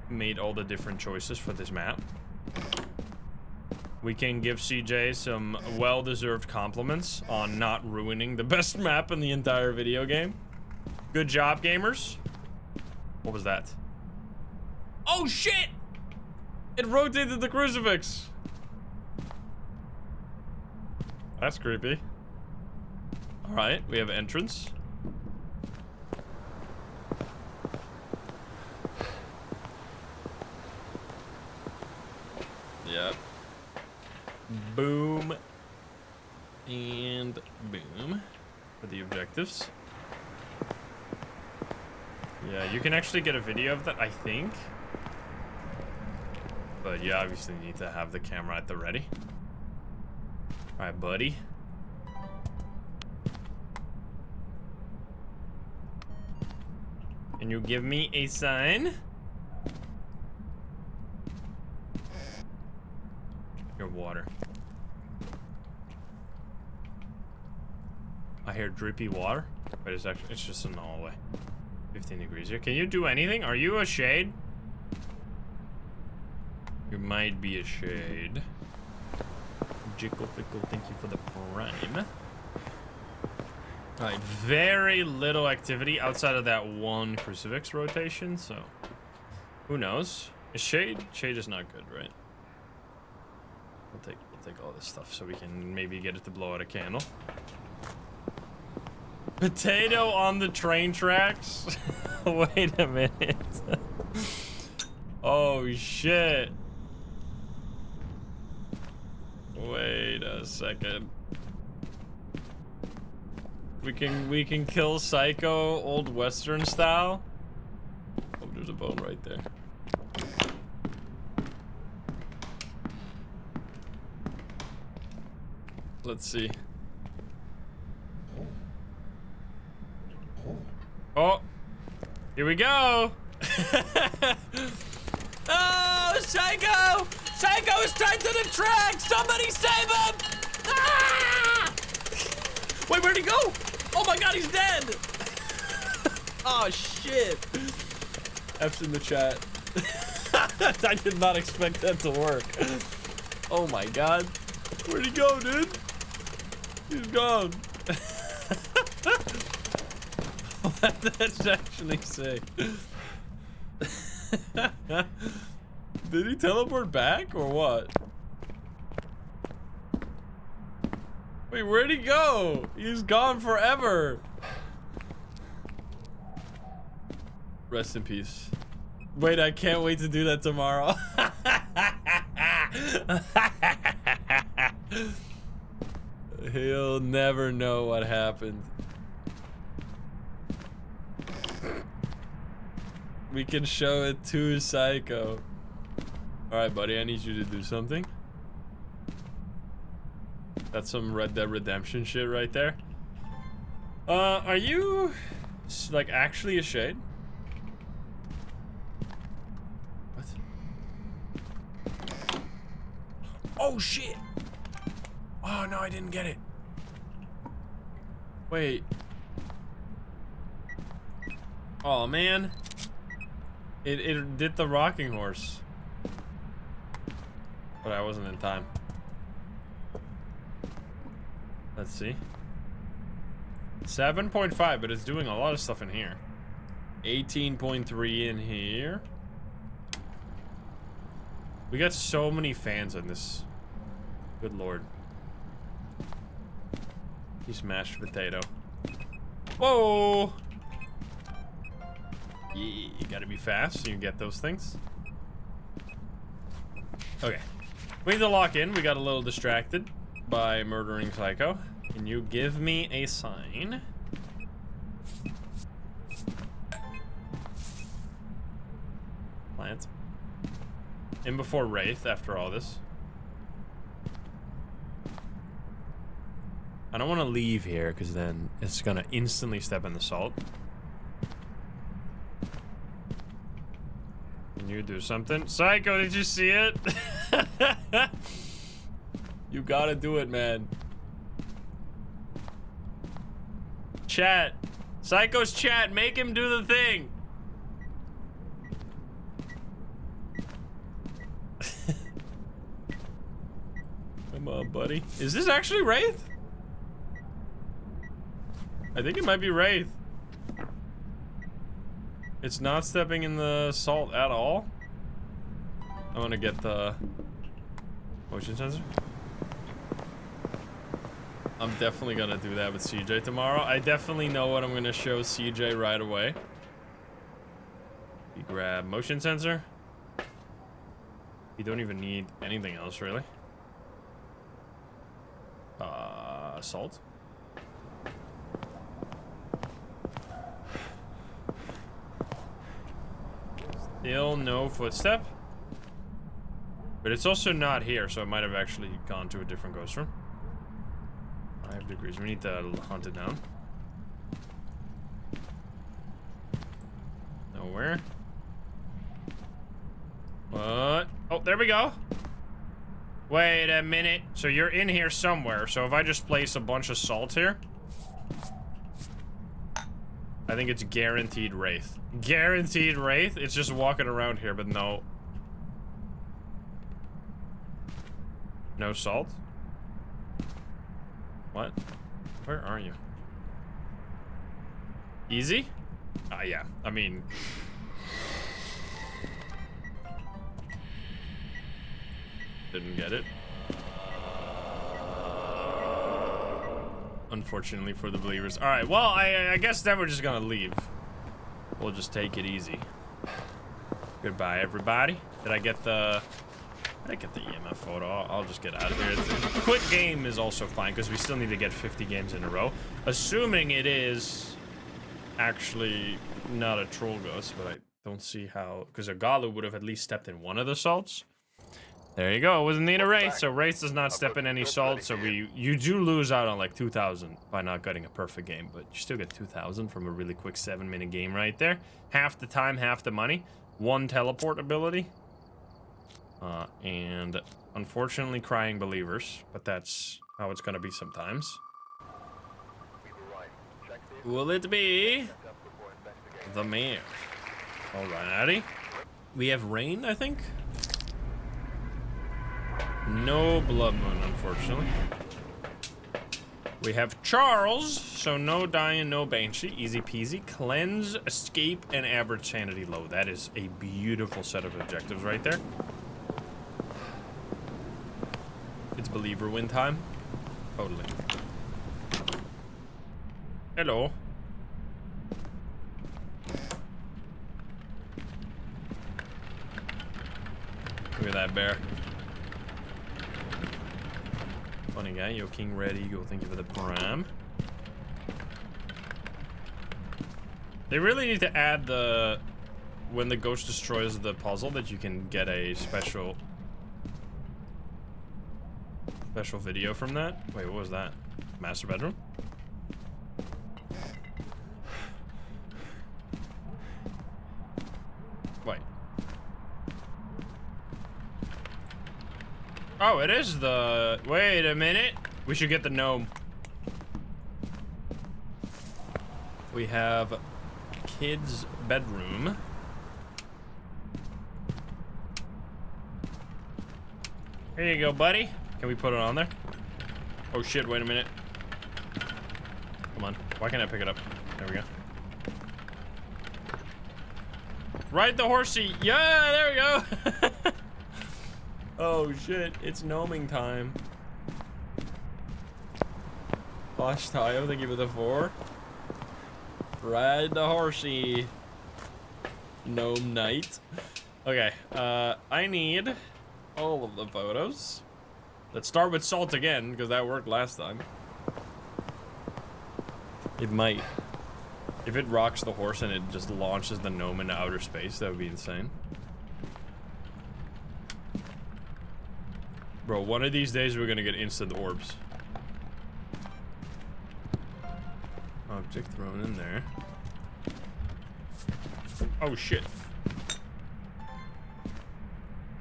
made all the different choices for this map. We can give CJ some well-deserved compliments on not ruining the best map in the entire video game. Good job, gamers. What was that? Oh, shit! It rotated the crucifix. That's creepy. All right, we have entrance. Yep. Boom. And boom. For the objectives. Yeah, you can actually get a video of that, I think. But you obviously need to have the camera at the ready. Alright, buddy. Can you give me a sign? Your water. I hear drippy water, but it's just in the hallway. 15 degrees here. Can you do anything? Are you a shade? You might be a shade. Jickle Fickle, thank you for the prime. Alright, very little activity outside of that one crucifix rotation, so who knows? Is shade? Shade is not good, right? We'll take all this stuff so we can maybe get it to blow out a candle. Potato on the train tracks? Wait a minute. Oh shit. Wait a second. We can kill Psycho old Western style. Oh, there's a bone right there. Let's see. Oh, here we go. Oh, Psycho! Psycho is tied to the track! Somebody save him! Ah! Wait, where'd he go? Oh my god, he's dead! Oh shit! F's in the chat. I did not expect that to work. Oh my god. Where'd he go, dude? He's gone. That's actually sick. Did he teleport back or what? Wait, where'd he go? He's gone forever. Rest in peace. Wait, I can't wait to do that tomorrow. He'll never know what happened. We can show it to Psycho. Alright, buddy, I need you to do something. That's some Red Dead Redemption shit right there. Are you, like, actually a shade? What? Oh, shit! Oh, no, I didn't get it. Wait. Oh, man. It did the rocking horse. But I wasn't in time. Let's see. 7.5, but it's doing a lot of stuff in here. 18.3 in here. We got so many fans on this. Good lord. He's mashed potato. Whoa! Yeah, you gotta be fast so you get those things. Okay. We need to lock in. We got a little distracted by murdering Psycho. Can you give me a sign? Plant. In before Wraith after all this. I don't want to leave here because then it's gonna instantly step in the salt. Can you do something? Psycho, did you see it? You gotta do it, man. Chat. Psycho's chat, make him do the thing. Come on, buddy. Is this actually Wraith? I think it might be Wraith. It's not stepping in the salt at all. I want to get the motion sensor. I'm definitely gonna do that with CJ tomorrow. I definitely know what I'm gonna show CJ right away. You grab motion sensor. You don't even need anything else, really. Salt. Still no footstep. But it's also not here, so it might have actually gone to a different ghost room. 5 degrees. We need to hunt it down. Nowhere. What? Oh, there we go. Wait a minute. So you're in here somewhere. So if I just place a bunch of salt here, I think it's guaranteed Wraith. Guaranteed Wraith. It's just walking around here, but no. No salt? What? Where are you? Easy? Yeah. I mean... Didn't get it. Unfortunately for the believers. Alright, well, I guess then we're just gonna leave. We'll just take it easy. Goodbye, everybody. Did I get the EMF photo? I'll just get out of here. Quit game is also fine, because we still need to get 50 games in a row. Assuming it is actually not a troll ghost, but I don't see how... Because a Galu would have at least stepped in one of the salts. There you go. It wasn't need a Wraith, so Wraith does not step in any salt, so you do lose out on like 2,000 by not getting a perfect game, but you still get 2,000 from a really quick 7-minute game right there. Half the time, half the money. 1 teleport ability. And unfortunately crying believers, but that's how it's gonna be sometimes. Will it be the Mare? Alrighty. We have rain, I think. No blood moon, unfortunately. We have Charles, so no dying, no banshee, easy peasy. Cleanse, escape, and average sanity low. That is a beautiful set of objectives right there. It's believer win time. Totally. Hello. Look at that bear. Funny guy. Yo, King Red Eagle, thank you for the prime. They really need to add the... When the ghost destroys the puzzle, that you can get a special video from that. Wait, what was that? Master bedroom? Wait. Oh, it is the... Wait a minute. We should get the gnome. We have kids' bedroom. Here you go, buddy. Can we put it on there? Oh shit, wait a minute. Come on. Why can't I pick it up? There we go. Ride the horsey. Yeah, there we go. Oh shit, it's gnoming time. Bosh Tayo, thank you for the 4. Ride the horsey. Gnome Knight. Okay, I need all of the photos. Let's start with salt again, because that worked last time. It might. If it rocks the horse and it just launches the gnome into outer space, that would be insane. Bro, one of these days we're gonna get instant orbs. Object thrown in there. Oh shit.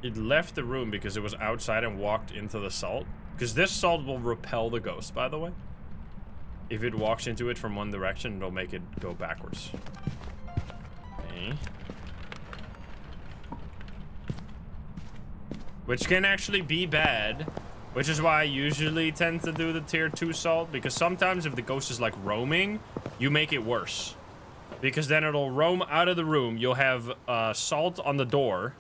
It left the room because it was outside and walked into the salt. Because this salt will repel the ghost, by the way. If it walks into it from one direction, it'll make it go backwards. Okay. Which can actually be bad. Which is why I usually tend to do the tier 2 salt. Because sometimes if the ghost is like roaming, you make it worse. Because then it'll roam out of the room. You'll have salt on the door.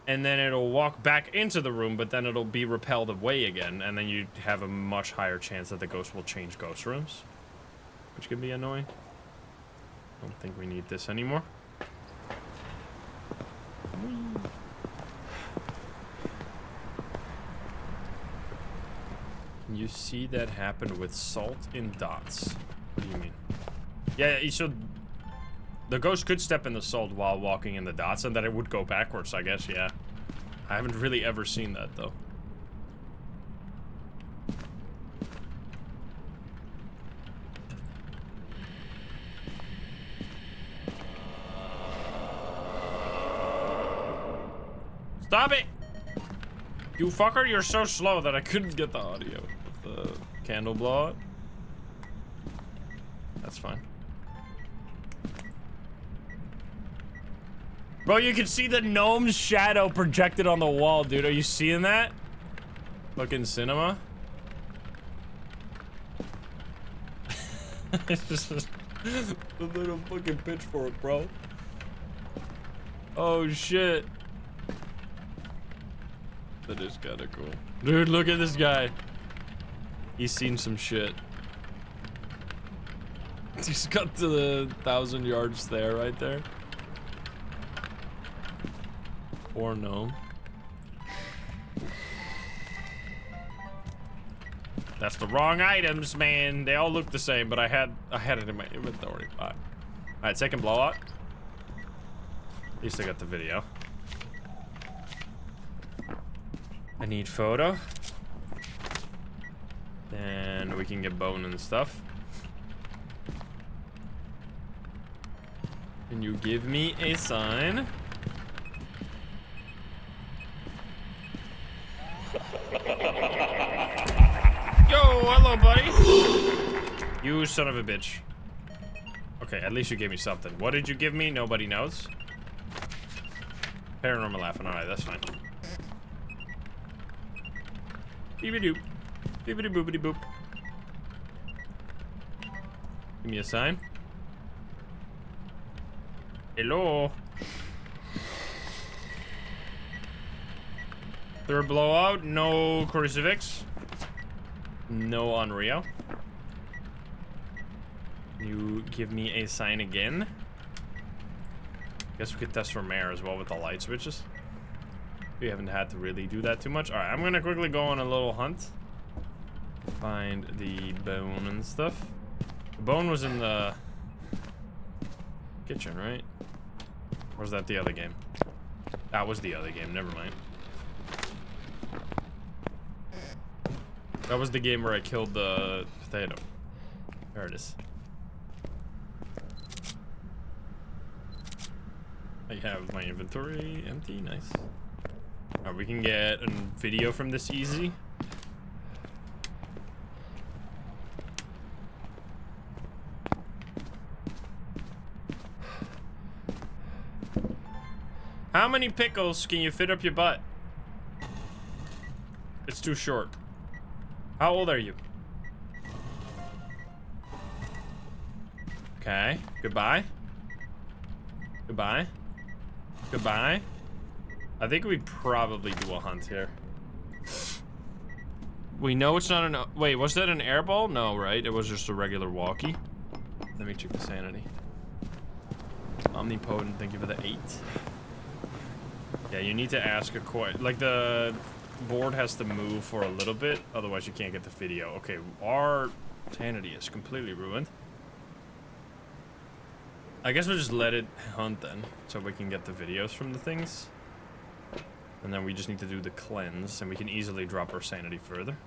And then it'll walk back into the room, but then it'll be repelled away again. And then you have a much higher chance that the ghost will change ghost rooms. Which can be annoying. I don't think we need this anymore. You see that happen with salt in dots. What do you mean? Yeah, so the ghost could step in the salt while walking in the dots, and then it would go backwards, I guess, yeah. I haven't really ever seen that, though. Stop it! You fucker, you're so slow that I couldn't get the audio of the candle blowout. That's fine. Bro, you can see the gnome's shadow projected on the wall, dude. Are you seeing that? Fucking cinema. It's just a little fucking pitchfork, bro. Oh, shit. That is kind of cool. Dude, look at this guy. He's seen some shit. He's got the 1,000 yards there, right there. Poor gnome. That's the wrong items, man. They all look the same, but I had it in my inventory. All right, second blowout. At least I got the video. I need photo. Then we can get bone and stuff. Can you give me a sign? Yo, hello, buddy. You son of a bitch. Okay, at least you gave me something. What did you give me? Nobody knows. Paranormal laughing. Alright, that's fine. Beebity doop. Beebity boopity boop. Give me a sign. Hello. Third blowout. No crucifix. No Unreal. You give me a sign again. Guess we could test for Mare as well with the light switches. We haven't had to really do that too much. Alright, I'm gonna quickly go on a little hunt. Find the bone and stuff. The bone was in the kitchen, right? Or was that the other game? That was the other game, never mind. That was the game where I killed the potato. There it is. I have my inventory empty, nice. Alright, we can get a video from this easy. How many pickles can you fit up your butt? It's too short. How old are you? Okay, goodbye. Goodbye. Goodbye. I think we probably do a hunt here. We know it's not an... Wait, was that an airball? No, right? It was just a regular walkie. Let me check the sanity. Omnipotent, thank you for the 8. Yeah, you need to ask a question. Like, the board has to move for a little bit, otherwise you can't get the video. Okay, our sanity is completely ruined. I guess we'll just let it hunt then, so we can get the videos from the things. And then we just need to do the cleanse, and we can easily drop our sanity further.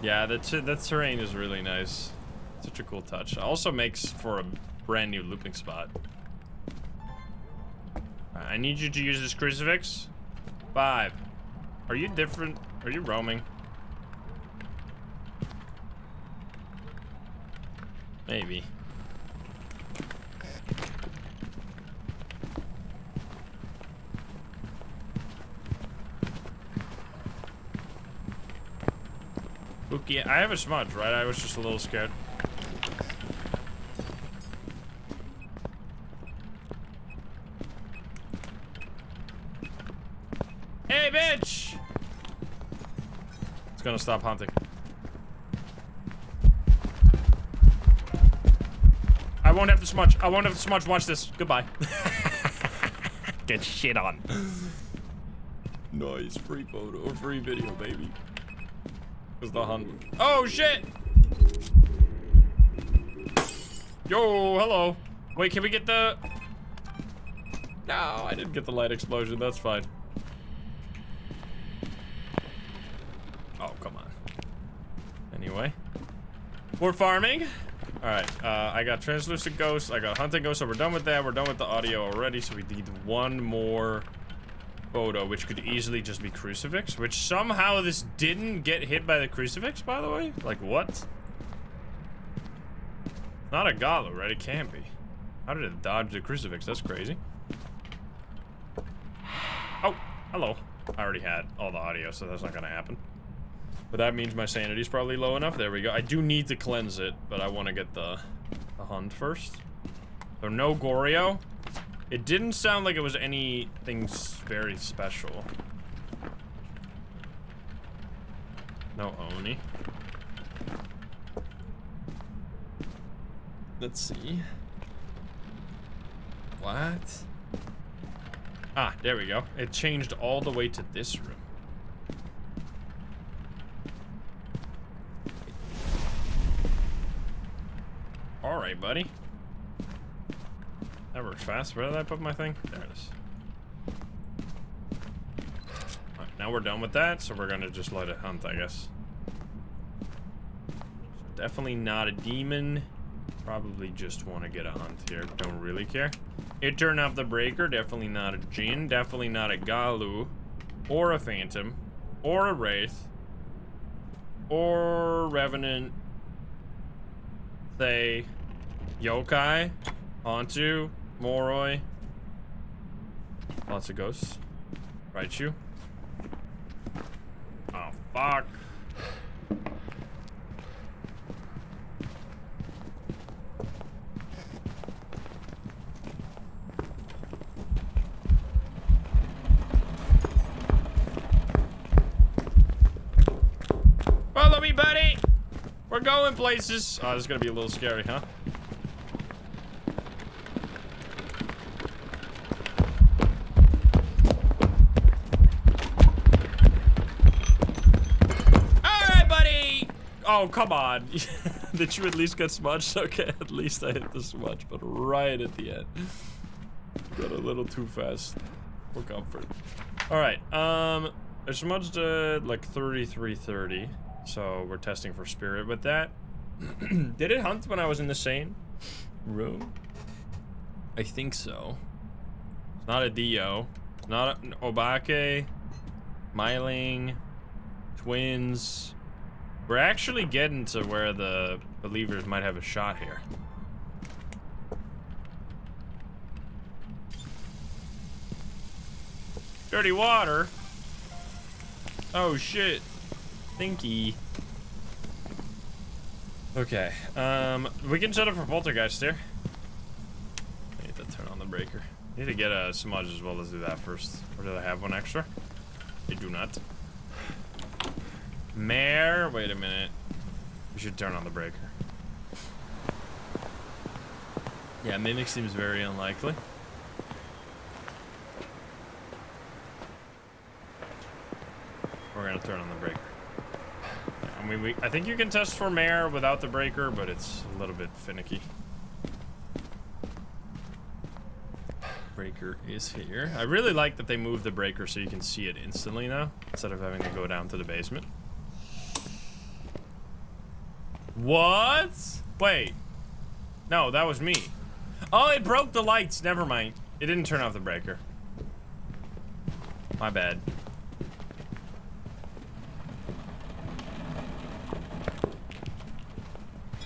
Yeah, the terrain is really nice. Such a cool touch. Also makes for a brand new looping spot. I need you to use this crucifix. 5. Are you different? Are you roaming? Maybe. Spooky. I have a smudge, right? I was just a little scared. Hey, bitch! It's gonna stop hunting. I won't have to smudge. I won't have to smudge. Watch this. Goodbye. Get shit on. Nice. Free photo. Free video, baby. Is the hunt. Oh, shit! Yo, hello. Wait, can we get the... No, I didn't get the light explosion. That's fine. Oh, come on. Anyway. We're farming. Alright, I got translucent ghosts. I got hunting ghosts, so we're done with that. We're done with the audio already, so we need one more photo, which could easily just be crucifix, which somehow this didn't get hit by the crucifix, by the way. Like, what? Not a Galu, right? It can't be. How did it dodge the crucifix? That's crazy. Oh, hello. I already had all the audio, so that's not gonna happen. But that means my sanity's probably low enough. There we go. I do need to cleanse it, but I want to get the hunt first. So no Goryo. It didn't sound like it was anything very special. No Oni. Let's see. What? Ah, there we go. It changed all the way to this room. Alright, buddy. That worked fast. Where did I put my thing? There it is. Alright, now we're done with that, so we're gonna just let it hunt, I guess. So definitely not a demon. Probably just want to get a hunt here. Don't really care. It turned off the breaker. Definitely not a Jinn. Definitely not a Galu. Or a Phantom. Or a Wraith. Or Revenant. Say Yokai. Hantu. Moroi. Lots of ghosts. Raichu. Oh, fuck. Follow me, buddy. We're going places. Oh, this is gonna be a little scary, huh? Oh, come on. Did you at least get smudged? Okay, at least I hit the smudge, but right at the end. Got a little too fast for comfort. Alright, I smudged like 3330, so we're testing for spirit with that. Did it hunt when I was in the same room? I think so. It's not a Dio. It's not an Obake. Myling. Twins. We're actually getting to where the believers might have a shot here. Dirty water. Oh shit. Thinky. Okay. We can set up for poltergeist here. I need to turn on the breaker. I need to get a smudge as well. Let's do that first. Or do I have one extra? I do not. Mare, wait a minute. We should turn on the breaker. Yeah, Mimic seems very unlikely. We're gonna turn on the breaker. I mean, I think you can test for Mare without the breaker, but it's a little bit finicky. Breaker is here. I really like that they moved the breaker so you can see it instantly now, instead of having to go down to the basement. What? Wait. No, that was me. Oh, it broke the lights. Never mind. It didn't turn off the breaker. My bad.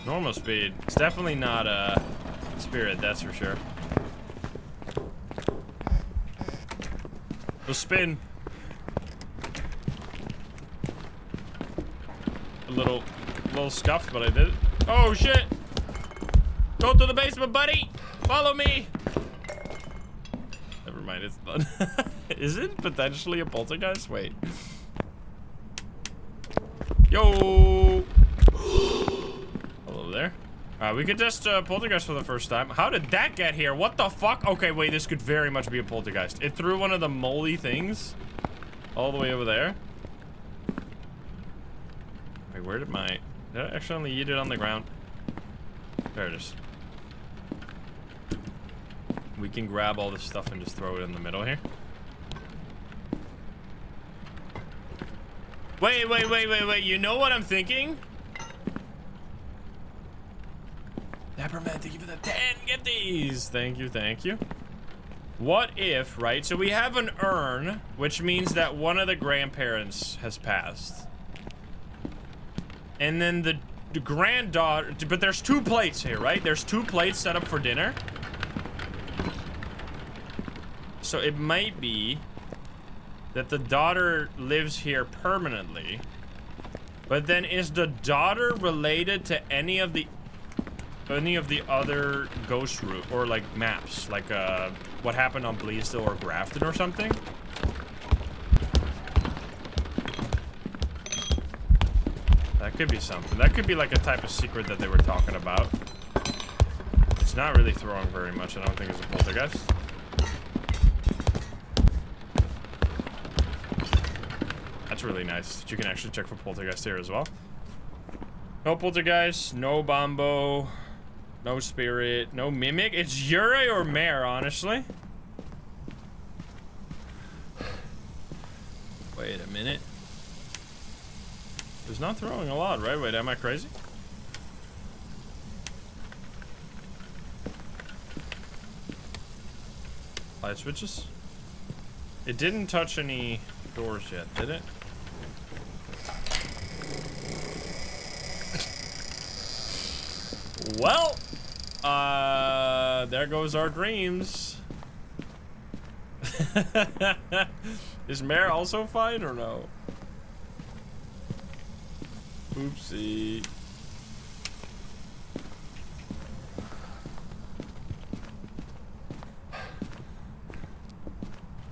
Normal speed. It's definitely not spirit, that's for sure. We'll spin. A little scuffed, but I did it. Oh shit! Go to the basement, buddy! Follow me! Never mind, it's done. Is it potentially a poltergeist? Wait. Yo! Hello there. We could just poltergeist for the first time. How did that get here? What the fuck? Okay, wait, this could very much be a poltergeist. It threw one of the moldy things all the way over there. Wait, where did my... Did I actually only eat it on the ground? There it is. We can grab all this stuff and just throw it in the middle here. Wait. You know what I'm thinking? Dapperman, thank you for the 10 gifties. Thank you. What if, right? So we have an urn, which means that one of the grandparents has passed. And then the granddaughter, but there's 2 plates here, right? There's 2 plates set up for dinner. So it might be that the daughter lives here permanently. But then is the daughter related to any of the other ghost route or like maps? Like what happened on Bleasdale or Grafton or something? That could be something. That could be like a type of secret that they were talking about. It's not really throwing very much. I don't think it's a poltergeist. That's really nice that you can actually check for poltergeist here as well. No poltergeist, no bombo, no spirit, no mimic. It's Yokai or Mare, honestly. Wait a minute. It's not throwing a lot, right? Wait, am I crazy? Light switches? It didn't touch any doors yet, did it? Well, there goes our dreams. Is Mare also fine or no? Oopsie.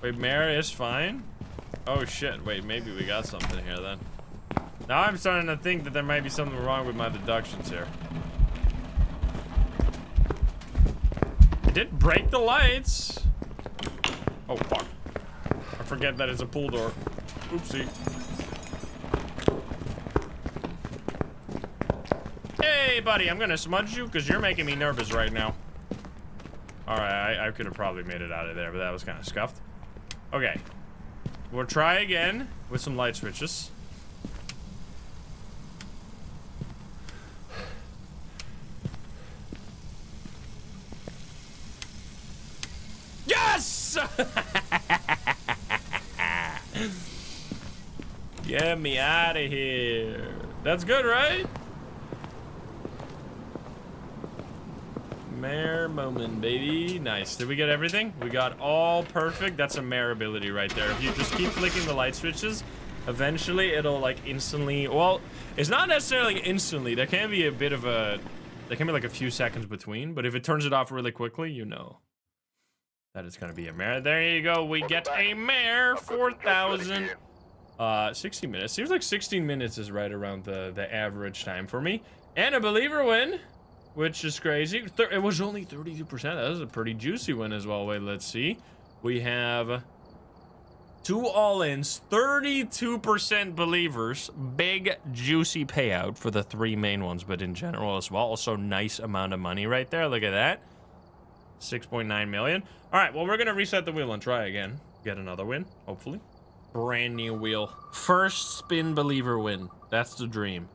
Wait, Mare is fine? Oh shit, wait, maybe we got something here then. Now I'm starting to think that there might be something wrong with my deductions here. It did break the lights. Oh fuck. I forget that it's a pool door. Oopsie. Hey buddy, I'm gonna smudge you because you're making me nervous right now. Alright, I could have probably made it out of there, but that was kind of scuffed. Okay. We'll try again with some light switches. Yes! Get me out of here. That's good, right? Mare moment, baby. Nice. Did we get everything? We got all perfect. That's a Mare ability right there. If you just keep flicking the light switches, eventually it'll like instantly, well, it's not necessarily instantly. There can be a bit of a, there can be like a few seconds between, but if it turns it off really quickly, you know that it's gonna be a Mare. There you go. We get a Mare 4,000. 60 minutes. Seems like 16 minutes is right around the average time for me. And a believer win, which is crazy. It was only 32%. That was a pretty juicy win as well. Wait, let's see. We have 2 all-ins, 32% believers. Big, juicy payout for the 3 main ones, but in general as well. Also, nice amount of money right there. Look at that. 6.9 million. All right, well, we're going to reset the wheel and try again. Get another win, hopefully. Brand new wheel. First spin believer win. That's the dream.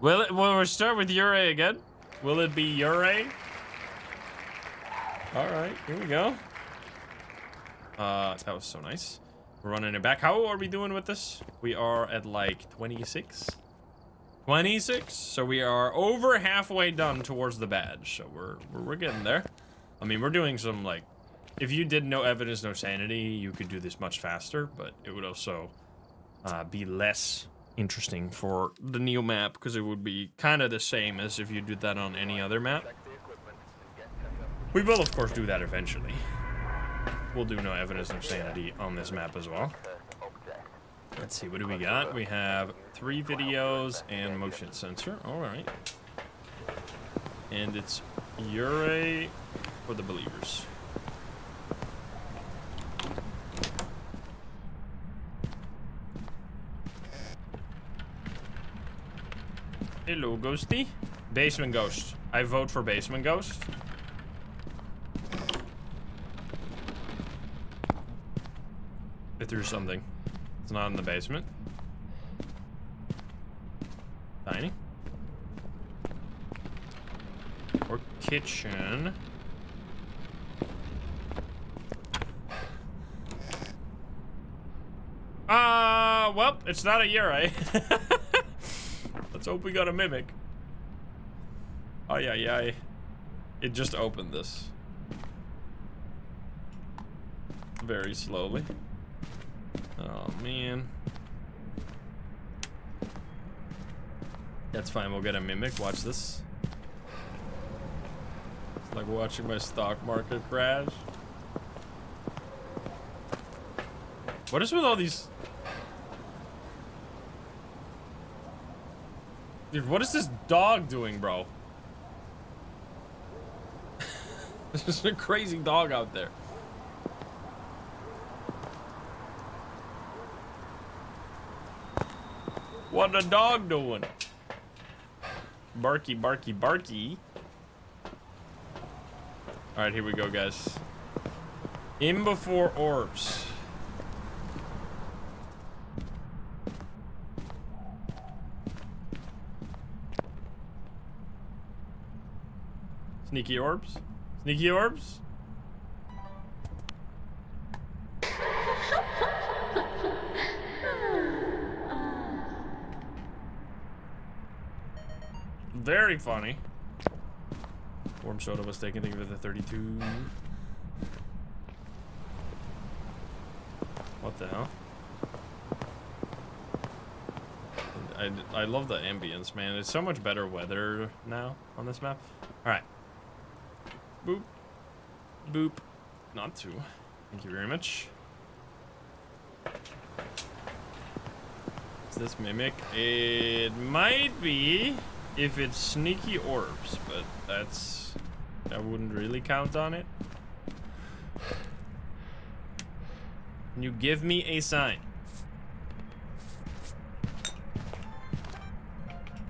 Will we start with Yokai again? Will it be Yokai? All right, here we go. That was so nice. We're running it back. How are we doing with this? We are at like 26. 26. So we are over halfway done towards the badge. So we're getting there. I mean, we're doing some like, if you did no evidence, no sanity, you could do this much faster, but it would also be less interesting for the Neo map because it would be kind of the same as if you did that on any other map. We will, of course, do that eventually. We'll do no evidence of sanity on this map as well. Let's see, what do we got? We have 3 videos and motion sensor. All right. And it's Yokai for the believers. Hello, Ghosty. Basement Ghost. I vote for Basement Ghost. If there's something. It's not in the basement. Tiny. Or kitchen. Well, it's not a Yokai. Let's hope we got a mimic. Oh, yeah. It just opened this. Very slowly. Oh, man. That's fine, we'll get a mimic. Watch this. It's like watching my stock market crash. What is with all these... Dude, what is this dog doing, bro? There's just a crazy dog out there. What a dog doing? Barky, barky, barky. All right, here we go, guys. In before orbs. Sneaky orbs? Sneaky orbs? Very funny. Warm soda was taken. Think of it, the 32. What the hell? I love the ambience, man. It's so much better weather now on this map. All right. Boop. Boop. Not two. Thank you very much. Is this mimic? It might be if it's sneaky orbs, but I wouldn't really count on it. Can you give me a sign?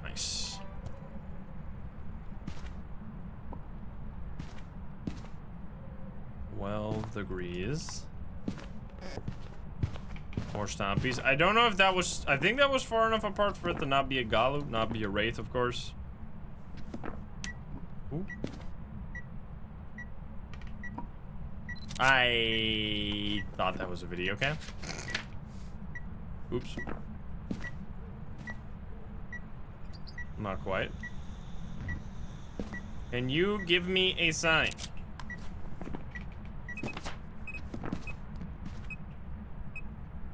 Nice. Degrees. More stompies. I don't know if that was... I think that was far enough apart for it to not be a Galu, not be a Wraith, of course. Ooh. I thought that was a video cam. Oops. Not quite. Can you give me a sign?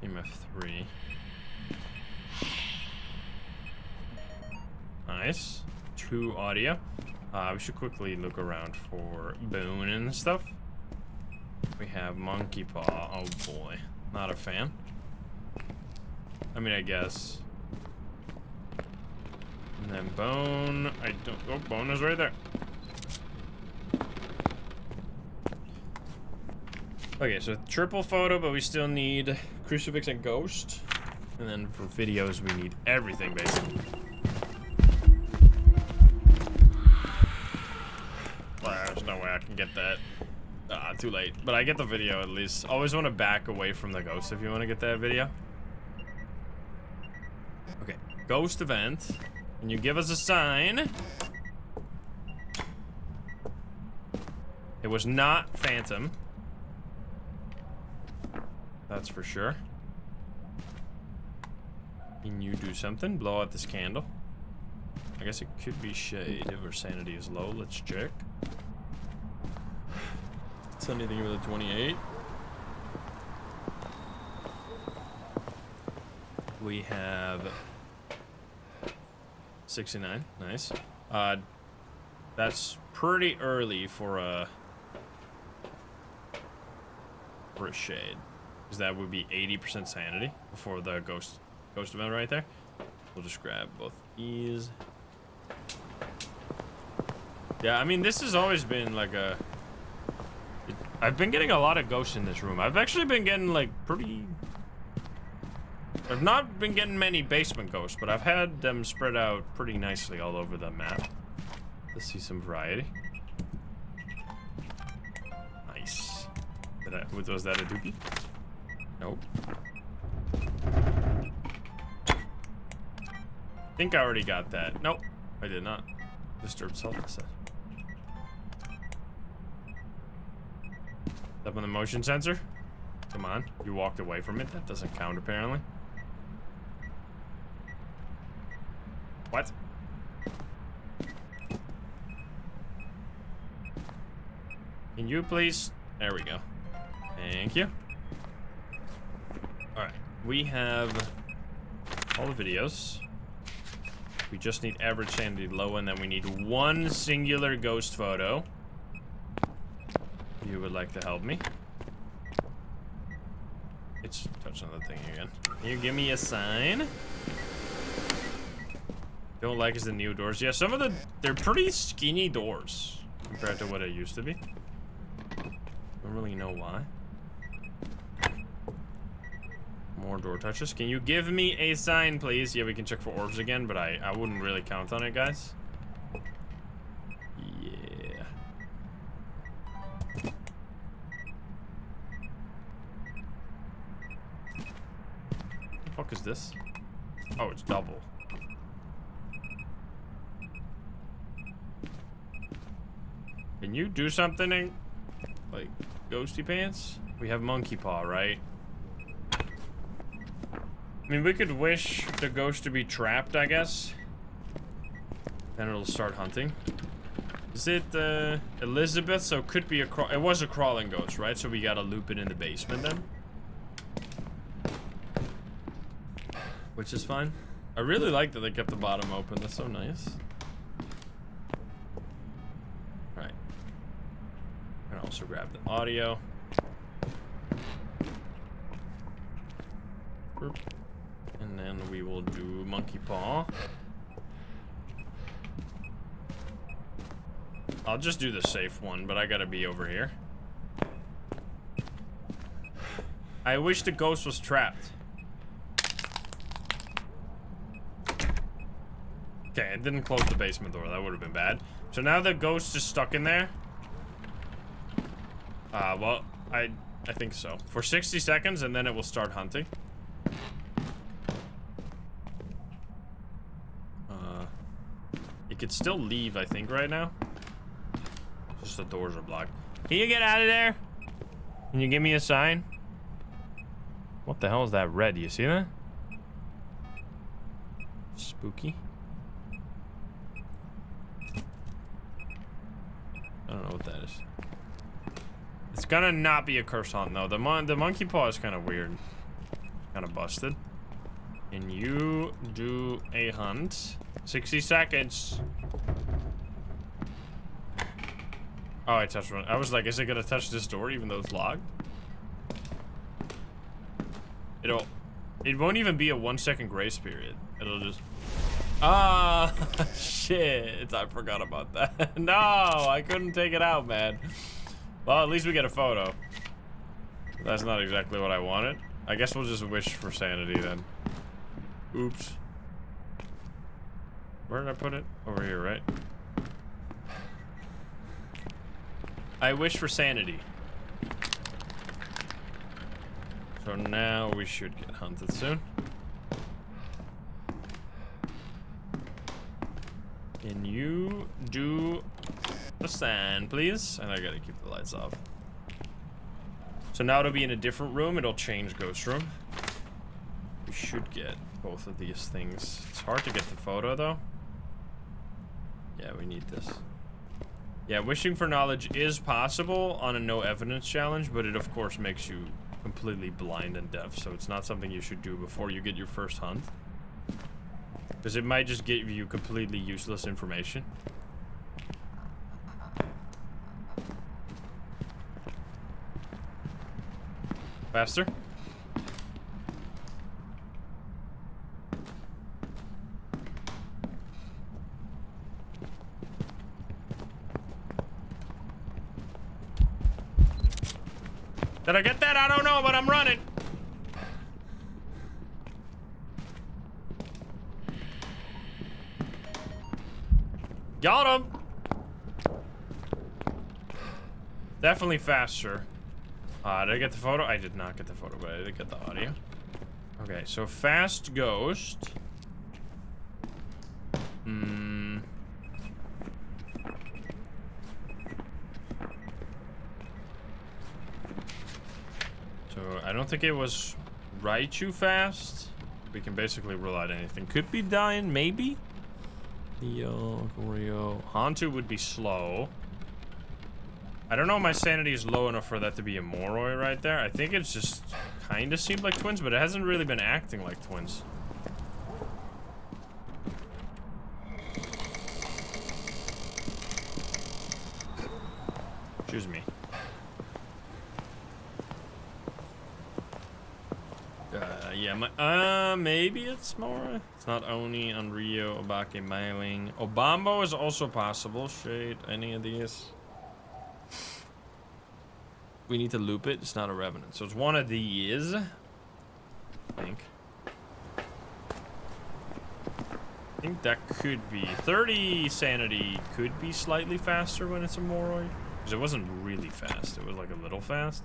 EMF3. Nice. 2 audio. We should quickly look around for bone and stuff. We have monkey paw. Oh boy. Not a fan. I mean, I guess. And then bone. I don't. Oh, bone is right there. Okay, so triple photo, but we still need crucifix and ghost. And then for videos, we need everything, basically. There's no way I can get that. Too late. But I get the video at least. Always want to back away from the ghost if you want to get that video. Okay, ghost event. Can you give us a sign? It was not Phantom. That's for sure. Can you do something? Blow out this candle. I guess it could be shade if our sanity is low. Let's check. It's anything with a 28. We have 69. Nice. That's pretty early for a shade, because that would be 80% sanity before the ghost event right there. We'll just grab both these. Yeah, I mean, this has always been like a... I've been getting a lot of ghosts in this room. I've actually been getting like pretty... I've not been getting many basement ghosts, but I've had them spread out pretty nicely all over the map. Let's see some variety. Nice. Was that a dookie? Nope. I think I already got that. Nope, I did not. Disturbed self set. Up on the motion sensor? Come on, you walked away from it. That doesn't count apparently. What? Can you please? There we go. Thank you. Alright, we have all the videos. We just need average sanity low, and then we need one singular ghost photo. You would like to help me? It's touching on the thing again. Can you give me a sign? Don't like is the new doors. Yeah, some of they're pretty skinny doors compared to what it used to be. Don't really know why. More door touches. Can you give me a sign, please? Yeah, we can check for orbs again, but I wouldn't really count on it, guys. Yeah. What the fuck is this? Oh, it's double. Can you do something in, like, ghosty pants? We have monkey paw, right? I mean, we could wish the ghost to be trapped, I guess. Then it'll start hunting. Is it Elizabeth? So it could be it was a crawling ghost, right? So we gotta loop it in the basement then. Which is fine. I really like that they kept the bottom open. That's so nice. Alright. I'm gonna also grab the audio. Boop. And then we will do monkey paw. I'll just do the safe one, but I gotta be over here. I wish the ghost was trapped. Okay, it didn't close the basement door. That would have been bad. So now the ghost is stuck in there. Well, I think so. For 60 seconds, and then it will start hunting. It could still leave, I think, right now. Just the doors are blocked. Can you get out of there? Can you give me a sign? What the hell is that red? Do you see that? Spooky. I don't know what that is. It's gonna not be a curse hunt, though. The monkey paw is kind of weird. Kind of busted. Can you do a hunt? 60 seconds. Oh, I touched one. I was like, is it gonna touch this door even though it's locked? It won't even be a 1 second grace period. It'll just... Ah, shit. I forgot about that. No, I couldn't take it out, man. Well, at least we get a photo. That's not exactly what I wanted. I guess we'll just wish for sanity then. Oops. Where did I put it? Over here, right? I wish for sanity. So now we should get hunted soon. Can you do the sand, please? And I gotta keep the lights off. So now it'll be in a different room. It'll change ghost room. We should get both of these things. It's hard to get the photo, though. Yeah, we need this. Yeah, wishing for knowledge is possible on a no evidence challenge, but it, of course, makes you completely blind and deaf, so it's not something you should do before you get your first hunt. Because it might just give you completely useless information. Faster. Did I get that? I don't know, but I'm running. Got him. Definitely faster. Did I get the photo? I did not get the photo, but I did get the audio. Okay, so fast ghost. So I don't think it was Raichu fast. We can basically rule out anything. Could be dying, maybe. Leo, Goryo. Hantu would be slow. I don't know if my sanity is low enough for that to be a Moroi right there. I think it's just kind of seemed like twins, but it hasn't really been acting like twins. Excuse me. Yeah, maybe it's more. It's not Oni, Unrio, Obake, Mailing. Obambo is also possible. Shade, any of these. We need to loop it. It's not a Revenant. So it's one of these. I think that could be. 30 sanity could be slightly faster when it's a Moroi. Because it wasn't really fast. It was like a little fast.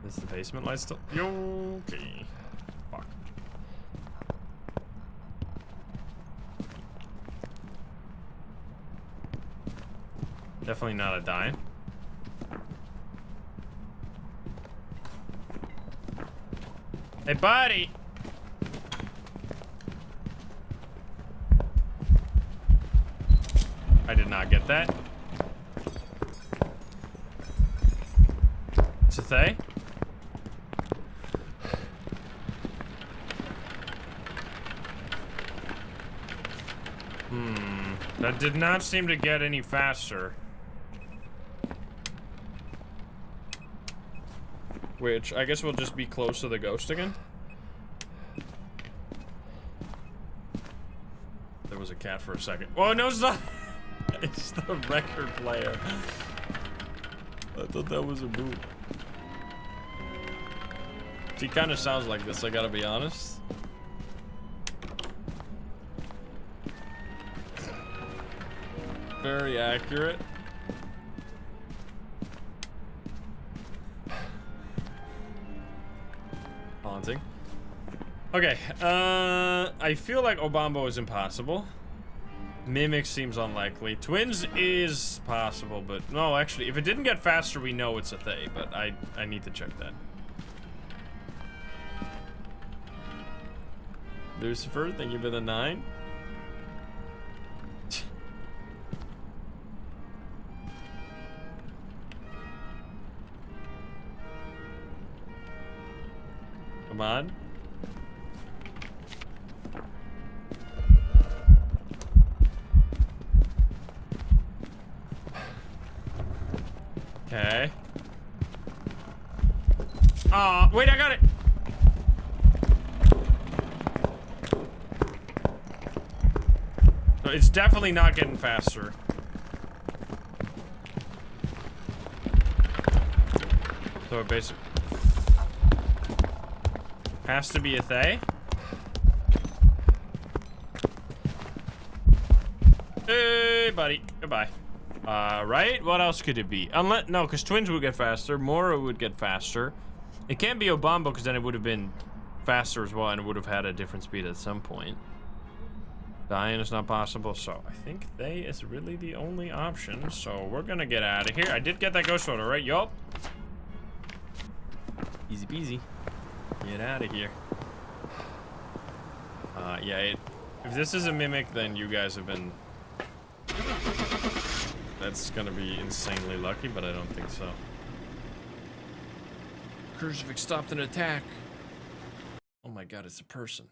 Is the basement light still? Okay. Fuck. Definitely not a die. Hey, buddy! I did not get that. It's a Thay? That did not seem to get any faster. Which, I guess we'll just be close to the ghost again. There was a cat for a second. Oh, no, it's not. It's the record player. I thought that was a boot. He kind of sounds like this, I gotta be honest. Very accurate. Haunting. Okay, I feel like Obambo is impossible. Mimic seems unlikely. Twins is possible, but no, actually, if it didn't get faster, we know it's a Thay, but I need to check that. Lucifer, thank you for the 9. Come on. Okay. Wait, I got it. So it's definitely not getting faster. So it basically has to be a Thay. Hey, buddy. Goodbye. Right? What else could it be? Unless, no, because twins would get faster. Mora would get faster. It can't be Obambo, because then it would have been faster as well, and it would have had a different speed at some point. Dying is not possible, so I think they is really the only option. So we're gonna get out of here. I did get that ghost photo, right? Yup. Easy peasy. Get out of here. Yeah, if this is a mimic, then you guys have been... That's gonna be insanely lucky, but I don't think so. Crucifix stopped an attack. Oh my god, it's a person.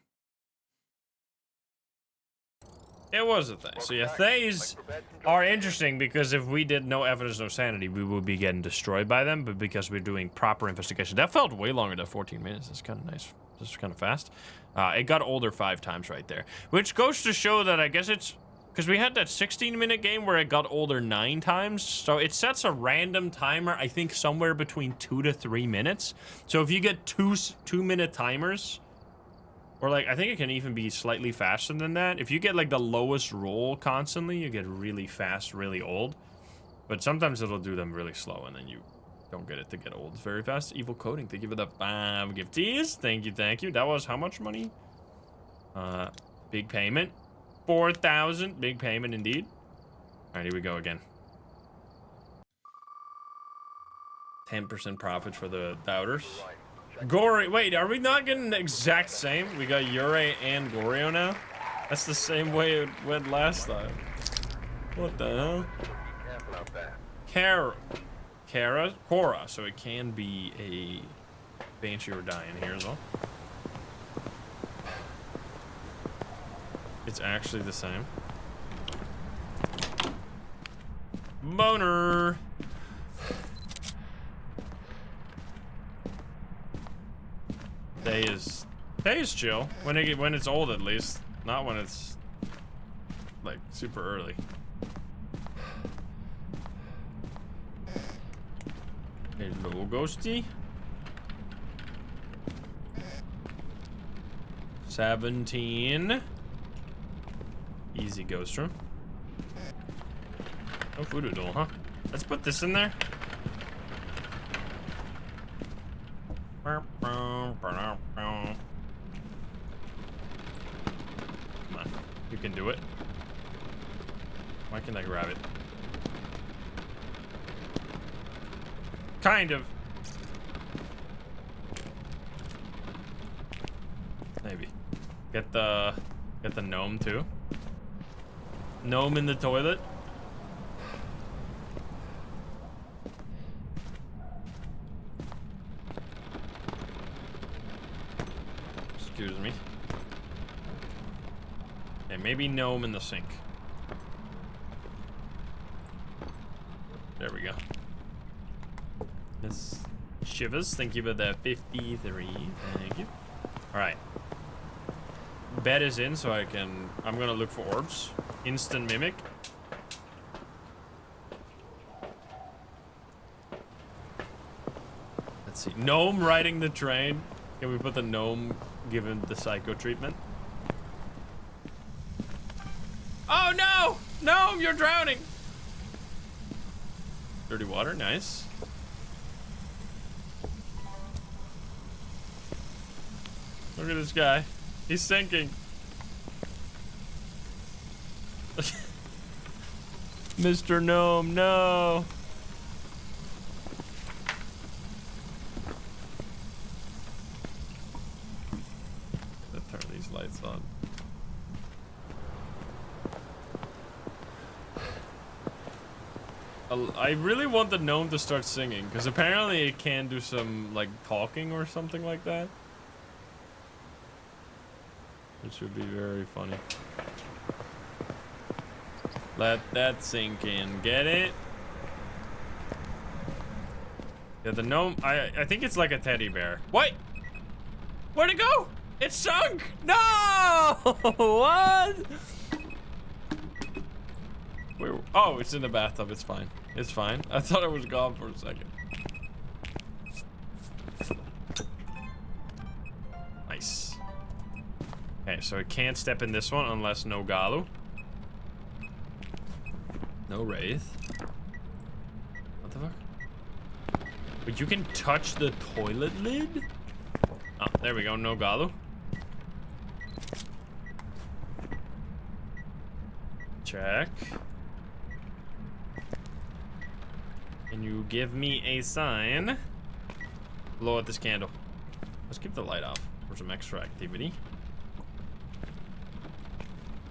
It was a thing. So yeah, Thays are interesting because if we did no evidence, no sanity, we would be getting destroyed by them. But because we're doing proper investigation, that felt way longer than 14 minutes. That's kind of nice. This is kind of fast. It got older 5 times right there, which goes to show that I guess it's because we had that 16-minute game where it got older 9 times. So it sets a random timer, I think somewhere between 2 to 3 minutes. So if you get 2-minute timers. Or like, I think it can even be slightly faster than that. If you get like the lowest roll constantly, you get really fast, really old. But sometimes it'll do them really slow and then you don't get it to get old very fast. Evil coding, thank you for the 5 gifties. Thank you, thank you. That was how much money? Big payment. 4,000, big payment indeed. All right, here we go again. 10% profit for the doubters. Gory, wait, are we not getting the exact same? We got Yurei and Goryo now? That's the same way it went last time. What the hell? Cora, so it can be a Banshee or Dying here as well. It's actually the same. Boner! Day is chill when it's old, at least, not when it's like super early. Hello, Ghosty. 17. Easy ghost room. No voodoo doll, huh? Let's put this in there. Come on, you can do it. Why can't I grab it? Kind of. Maybe. Get the gnome too. Gnome in the toilet. Excuse me. And maybe gnome in the sink. There we go. This Shivers, thank you for the 53. Thank you. Alright. Bed is in, so I'm gonna look for orbs. Instant mimic. Let's see. Gnome riding the train. Can we put the gnome given the psycho treatment? Oh no! Gnome, you're drowning! Dirty water, nice. Look at this guy. He's sinking. Mr. Gnome, no! Let's turn these lights on. I really want the gnome to start singing, because apparently it can do some, like, talking or something like that. Which would be very funny. Let that sink in. Get it? Yeah, the gnome, I think it's like a teddy bear. What? Where'd it go? It sunk! No! What? Wait, oh, it's in the bathtub. It's fine. It's fine. I thought it was gone for a second. Nice. Okay, so it can't step in this one unless no Galu. No Wraith. What the fuck? But you can touch the toilet lid? Oh, there we go. No Galu. Check. Can you give me a sign? Blow out this candle. Let's keep the light off for some extra activity.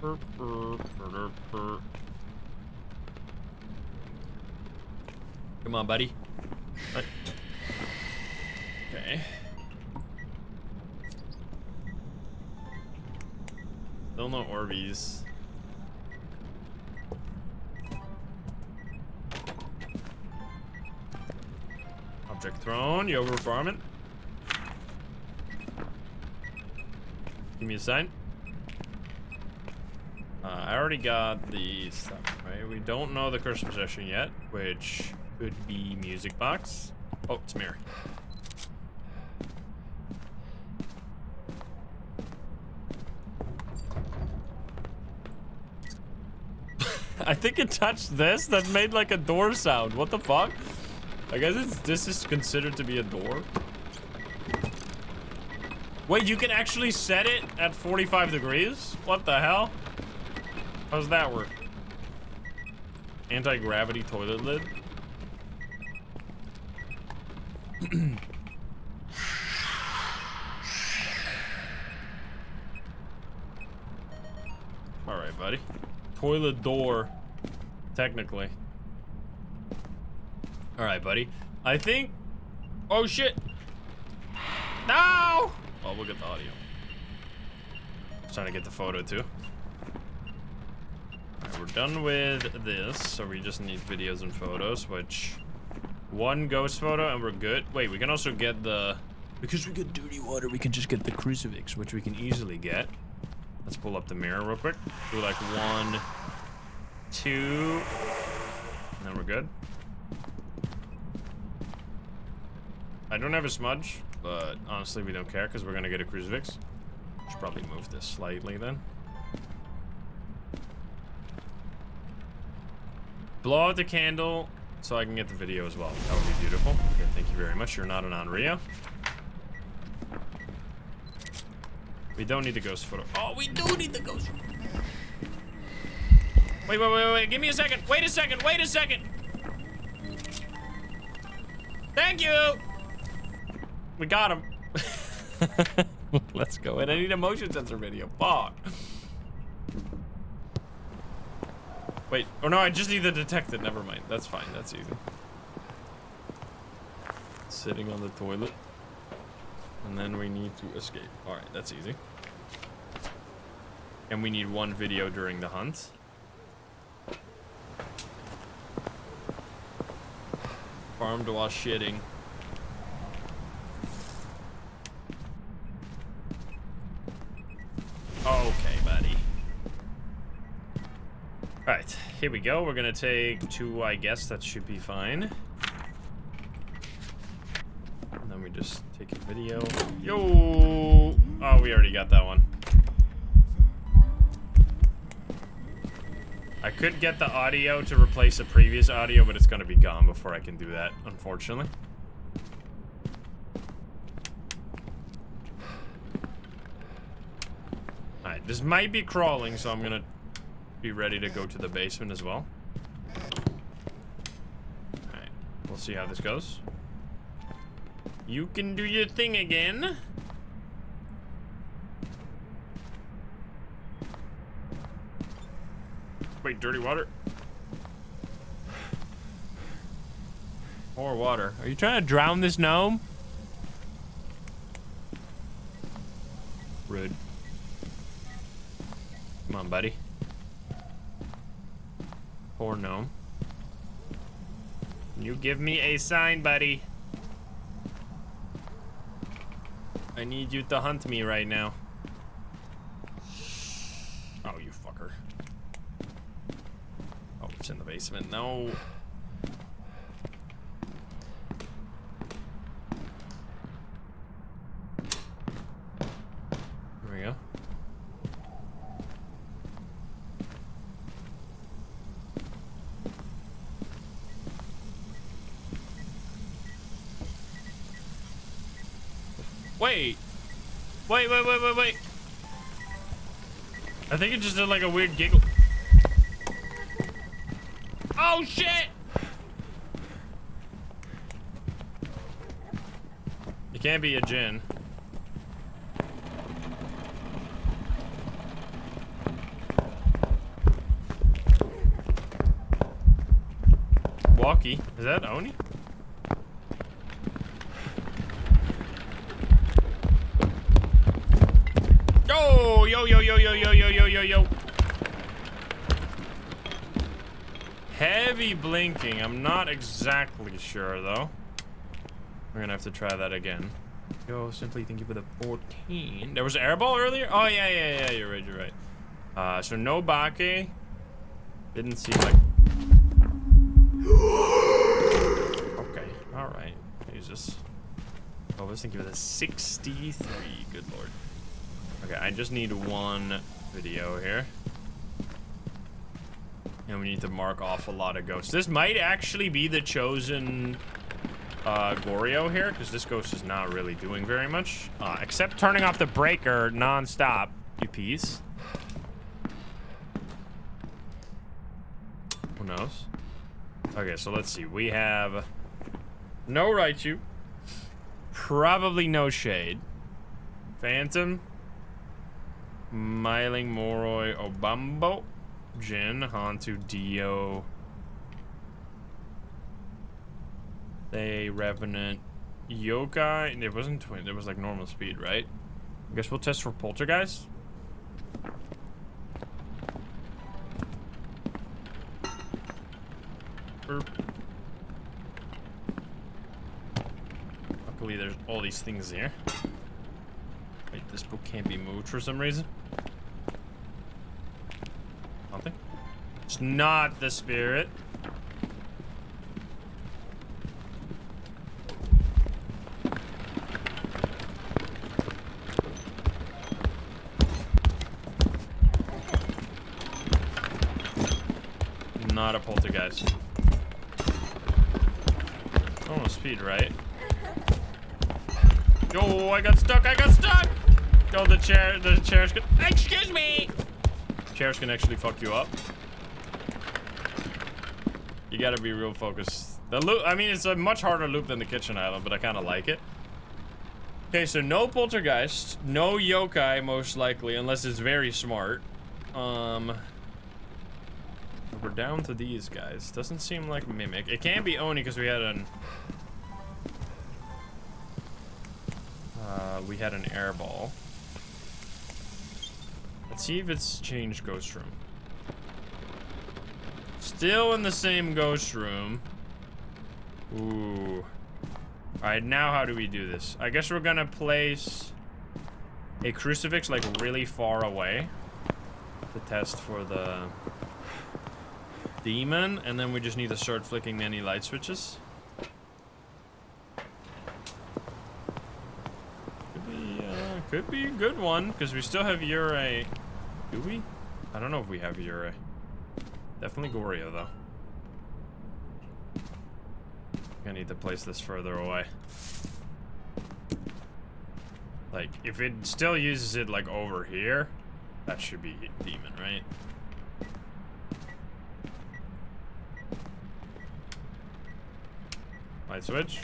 Come on, buddy. Right. Okay. Still no Orbeez. Object thrown. You over farming? Give me a sign. I already got the stuff, right? We don't know the curse possession yet, which could be music box. Oh, it's Mare. I think it touched this. That made like a door sound. What the fuck? I guess this is considered to be a door. Wait, you can actually set it at 45 degrees? What the hell? How does that work? Anti-gravity toilet lid? Alright, buddy. Toilet door. Technically. Alright, buddy. I think... Oh, shit! No! Oh, we'll get the audio. Just trying to get the photo, too. Alright, we're done with this, so we just need videos and photos, which... One ghost photo, and we're good. Wait, we can also get the... Because we get dirty water, we can just get the crucifix, which we can easily get. Let's pull up the mirror real quick. Do like 1, 2... And then we're good. I don't have a smudge, but honestly we don't care because we're gonna get a crucifix. Should probably move this slightly then. Blow out the candle so I can get the video as well. That would be beautiful. Okay, thank you very much. You're not an Onryo. We don't need the ghost photo. Oh, we do need the ghost photo. Wait. Give me a second. Wait a second. Thank you. We got him. Let's go. And I need a motion sensor video. Fuck. Wait. Oh no, I just need to detect it. Never mind. That's fine. That's easy. Sitting on the toilet. And then we need to escape. Alright, that's easy. And we need one video during the hunt. Farmed while shitting. Okay, buddy. Alright, here we go. We're gonna take 2, I guess. That should be fine. And then we just take a video. Yo! Oh, we already got that one. I could get the audio to replace the previous audio, but it's gonna be gone before I can do that, unfortunately. Alright, this might be crawling, so I'm gonna be ready to go to the basement as well. Alright, we'll see how this goes. You can do your thing again. Wait, dirty water? More water. Are you trying to drown this gnome? Rude. Come on, buddy. Poor gnome. You give me a sign, buddy. I need you to hunt me right now. Oh, you fucker. Oh, it's in the basement. No. Here we go. Wait. Wait. I think it just did like a weird giggle. Oh shit! You can't be a djinn. Walkie. Is that Oni? Yo, yo, yo, yo, yo, yo, yo, yo, yo, yo. Heavy blinking. I'm not exactly sure, though. We're gonna have to try that again. Yo, simply thank you for the 14. There was an airball earlier? Oh, yeah. You're right, you're right. So no Obake. Didn't seem like... Okay, alright. Jesus. Oh, let's think of it as 63. Good lord. Okay, I just need one video here. And we need to mark off a lot of ghosts. This might actually be the chosen Goryo here, because this ghost is not really doing very much. Except turning off the breaker non-stop, you piece. Who knows? Okay, so let's see. We have no Raichu. Probably no Shade. Phantom. Myling, Moroi, Obambo. Jin, Hantu, Dio. They Revenant. Yokai. It wasn't twin. It was like normal speed, right? I guess we'll test for Poltergeist. Burp. Luckily, there's all these things here. Wait, this book can't be moved for some reason. Nothing. It's not the spirit. Not a poltergeist. Oh, speed, right? Oh, I got stuck! Oh, the chairs can... Excuse me! Chairs can actually fuck you up. You gotta be real focused. The loop, I mean, it's a much harder loop than the kitchen island, but I kind of like it. Okay, so no poltergeist, no yokai, most likely, unless it's very smart. We're down to these guys. Doesn't seem like Mimic. It can't be Oni because we had an... airball. Let's see if it's changed ghost room. Still in the same ghost room. Ooh. Alright, now how do we do this? I guess we're gonna place a crucifix like really far away to test for the demon, and then we just need to start flicking any light switches. Could be a good one, because we still have Yurei. Do we? I don't know if we have Yurei. Definitely Goryo, though. I need to place this further away. Like, if it still uses it, like, over here, that should be demon, right? Light switch.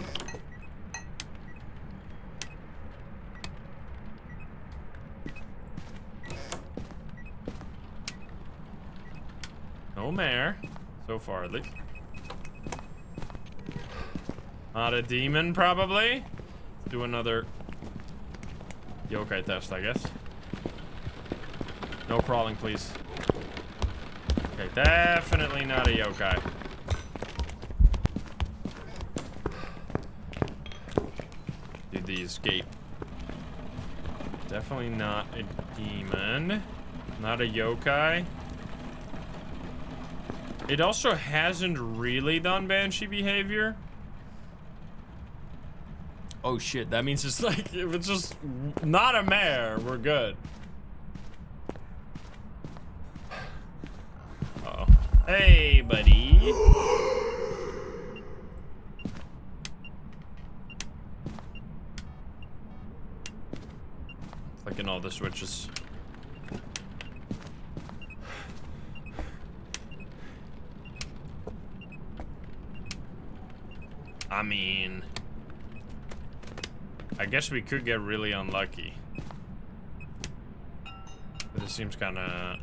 No Mare, so far at least. Not a demon, probably. Let's do another yokai test, I guess. No crawling, please. Okay, definitely not a yokai. Did the escape? Definitely not a demon. Not a yokai. It also hasn't really done banshee behavior. Oh shit, that means it's like, if it's just not a mare, we're good. Uh-oh. Hey, buddy. Clicking all the switches. I mean, I guess we could get really unlucky. But it seems kind of...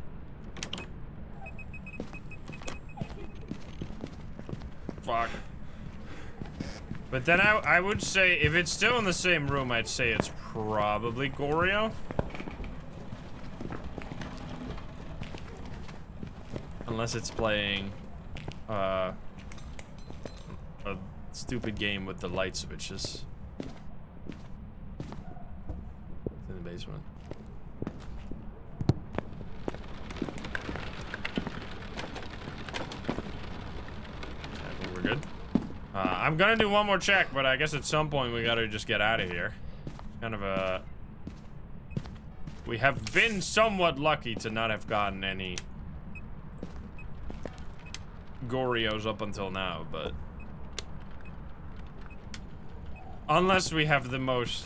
Fuck. But then I would say, if it's still in the same room, I'd say it's probably Goryo. Unless it's playing a stupid game with the light switches. It's in the basement. I think we're good. I'm gonna do one more check, but I guess at some point we gotta just get out of here. Kind of a... We have been somewhat lucky to not have gotten any Goryos up until now, but... Unless we have the most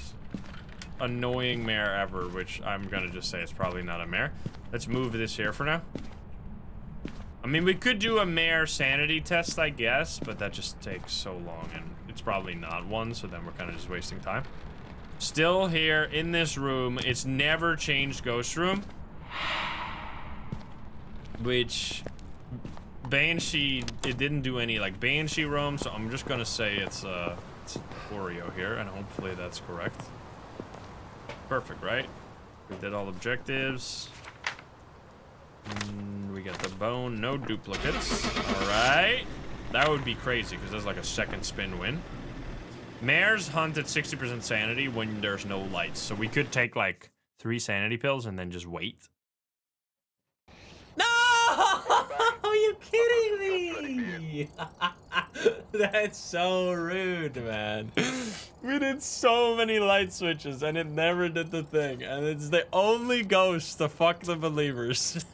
annoying mare ever, which I'm gonna just say it's probably not a mare. Let's move this here for now. I mean, we could do a mare sanity test, I guess, but that just takes so long, and it's probably not one, so then we're kind of just wasting time. Still here in this room. It's never changed Ghost Room. Which... Banshee, it didn't do any, like, Banshee roam, so I'm just gonna say it's Oreo here, and hopefully that's correct. Perfect, right? We did all objectives. We got the bone, no duplicates. Alright. That would be crazy, because there's like a second spin win. Mares hunt at 60% sanity when there's no lights, so we could take, like, 3 sanity pills and then just wait. No! Are you kidding me? That's so rude, man. We did so many light switches and it never did the thing. And it's the only ghost to fuck the believers.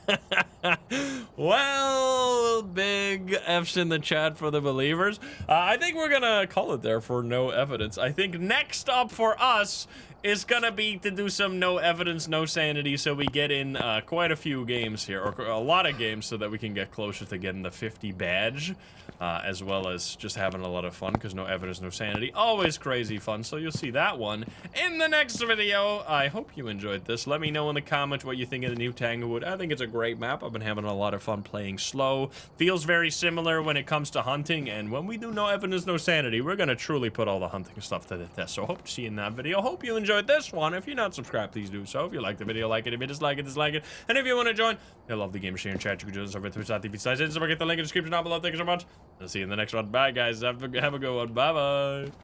Well, big F's in the chat for the believers. I think we're gonna call it there for no evidence. I think next up for us is gonna be to do some no evidence, no sanity, so we get in quite a few games here, or a lot of games, so that we can get closer to getting the 50 badge, as well as just having a lot of fun, because no evidence, no sanity, always crazy fun, so you'll see that one in the next video. I hope you enjoyed this. Let me know in the comments what you think of the new Tanglewood. I think it's a great map. I've been having a lot of fun playing slow. Feels very similar when it comes to hunting, and when we do no evidence, no sanity, we're gonna truly put all the hunting stuff to the test, so hope to see you in that video. Hope you enjoyed this one. If you're not subscribed, please do so. If you like the video, like it. If you dislike it, dislike it. And if you want to join, I love the game share and chat. You can join us over at twitch.tv/. Don't forget the link in the description down below. Thank you so much. I'll see you in the next one. Bye, guys. Have a good one. Bye-bye.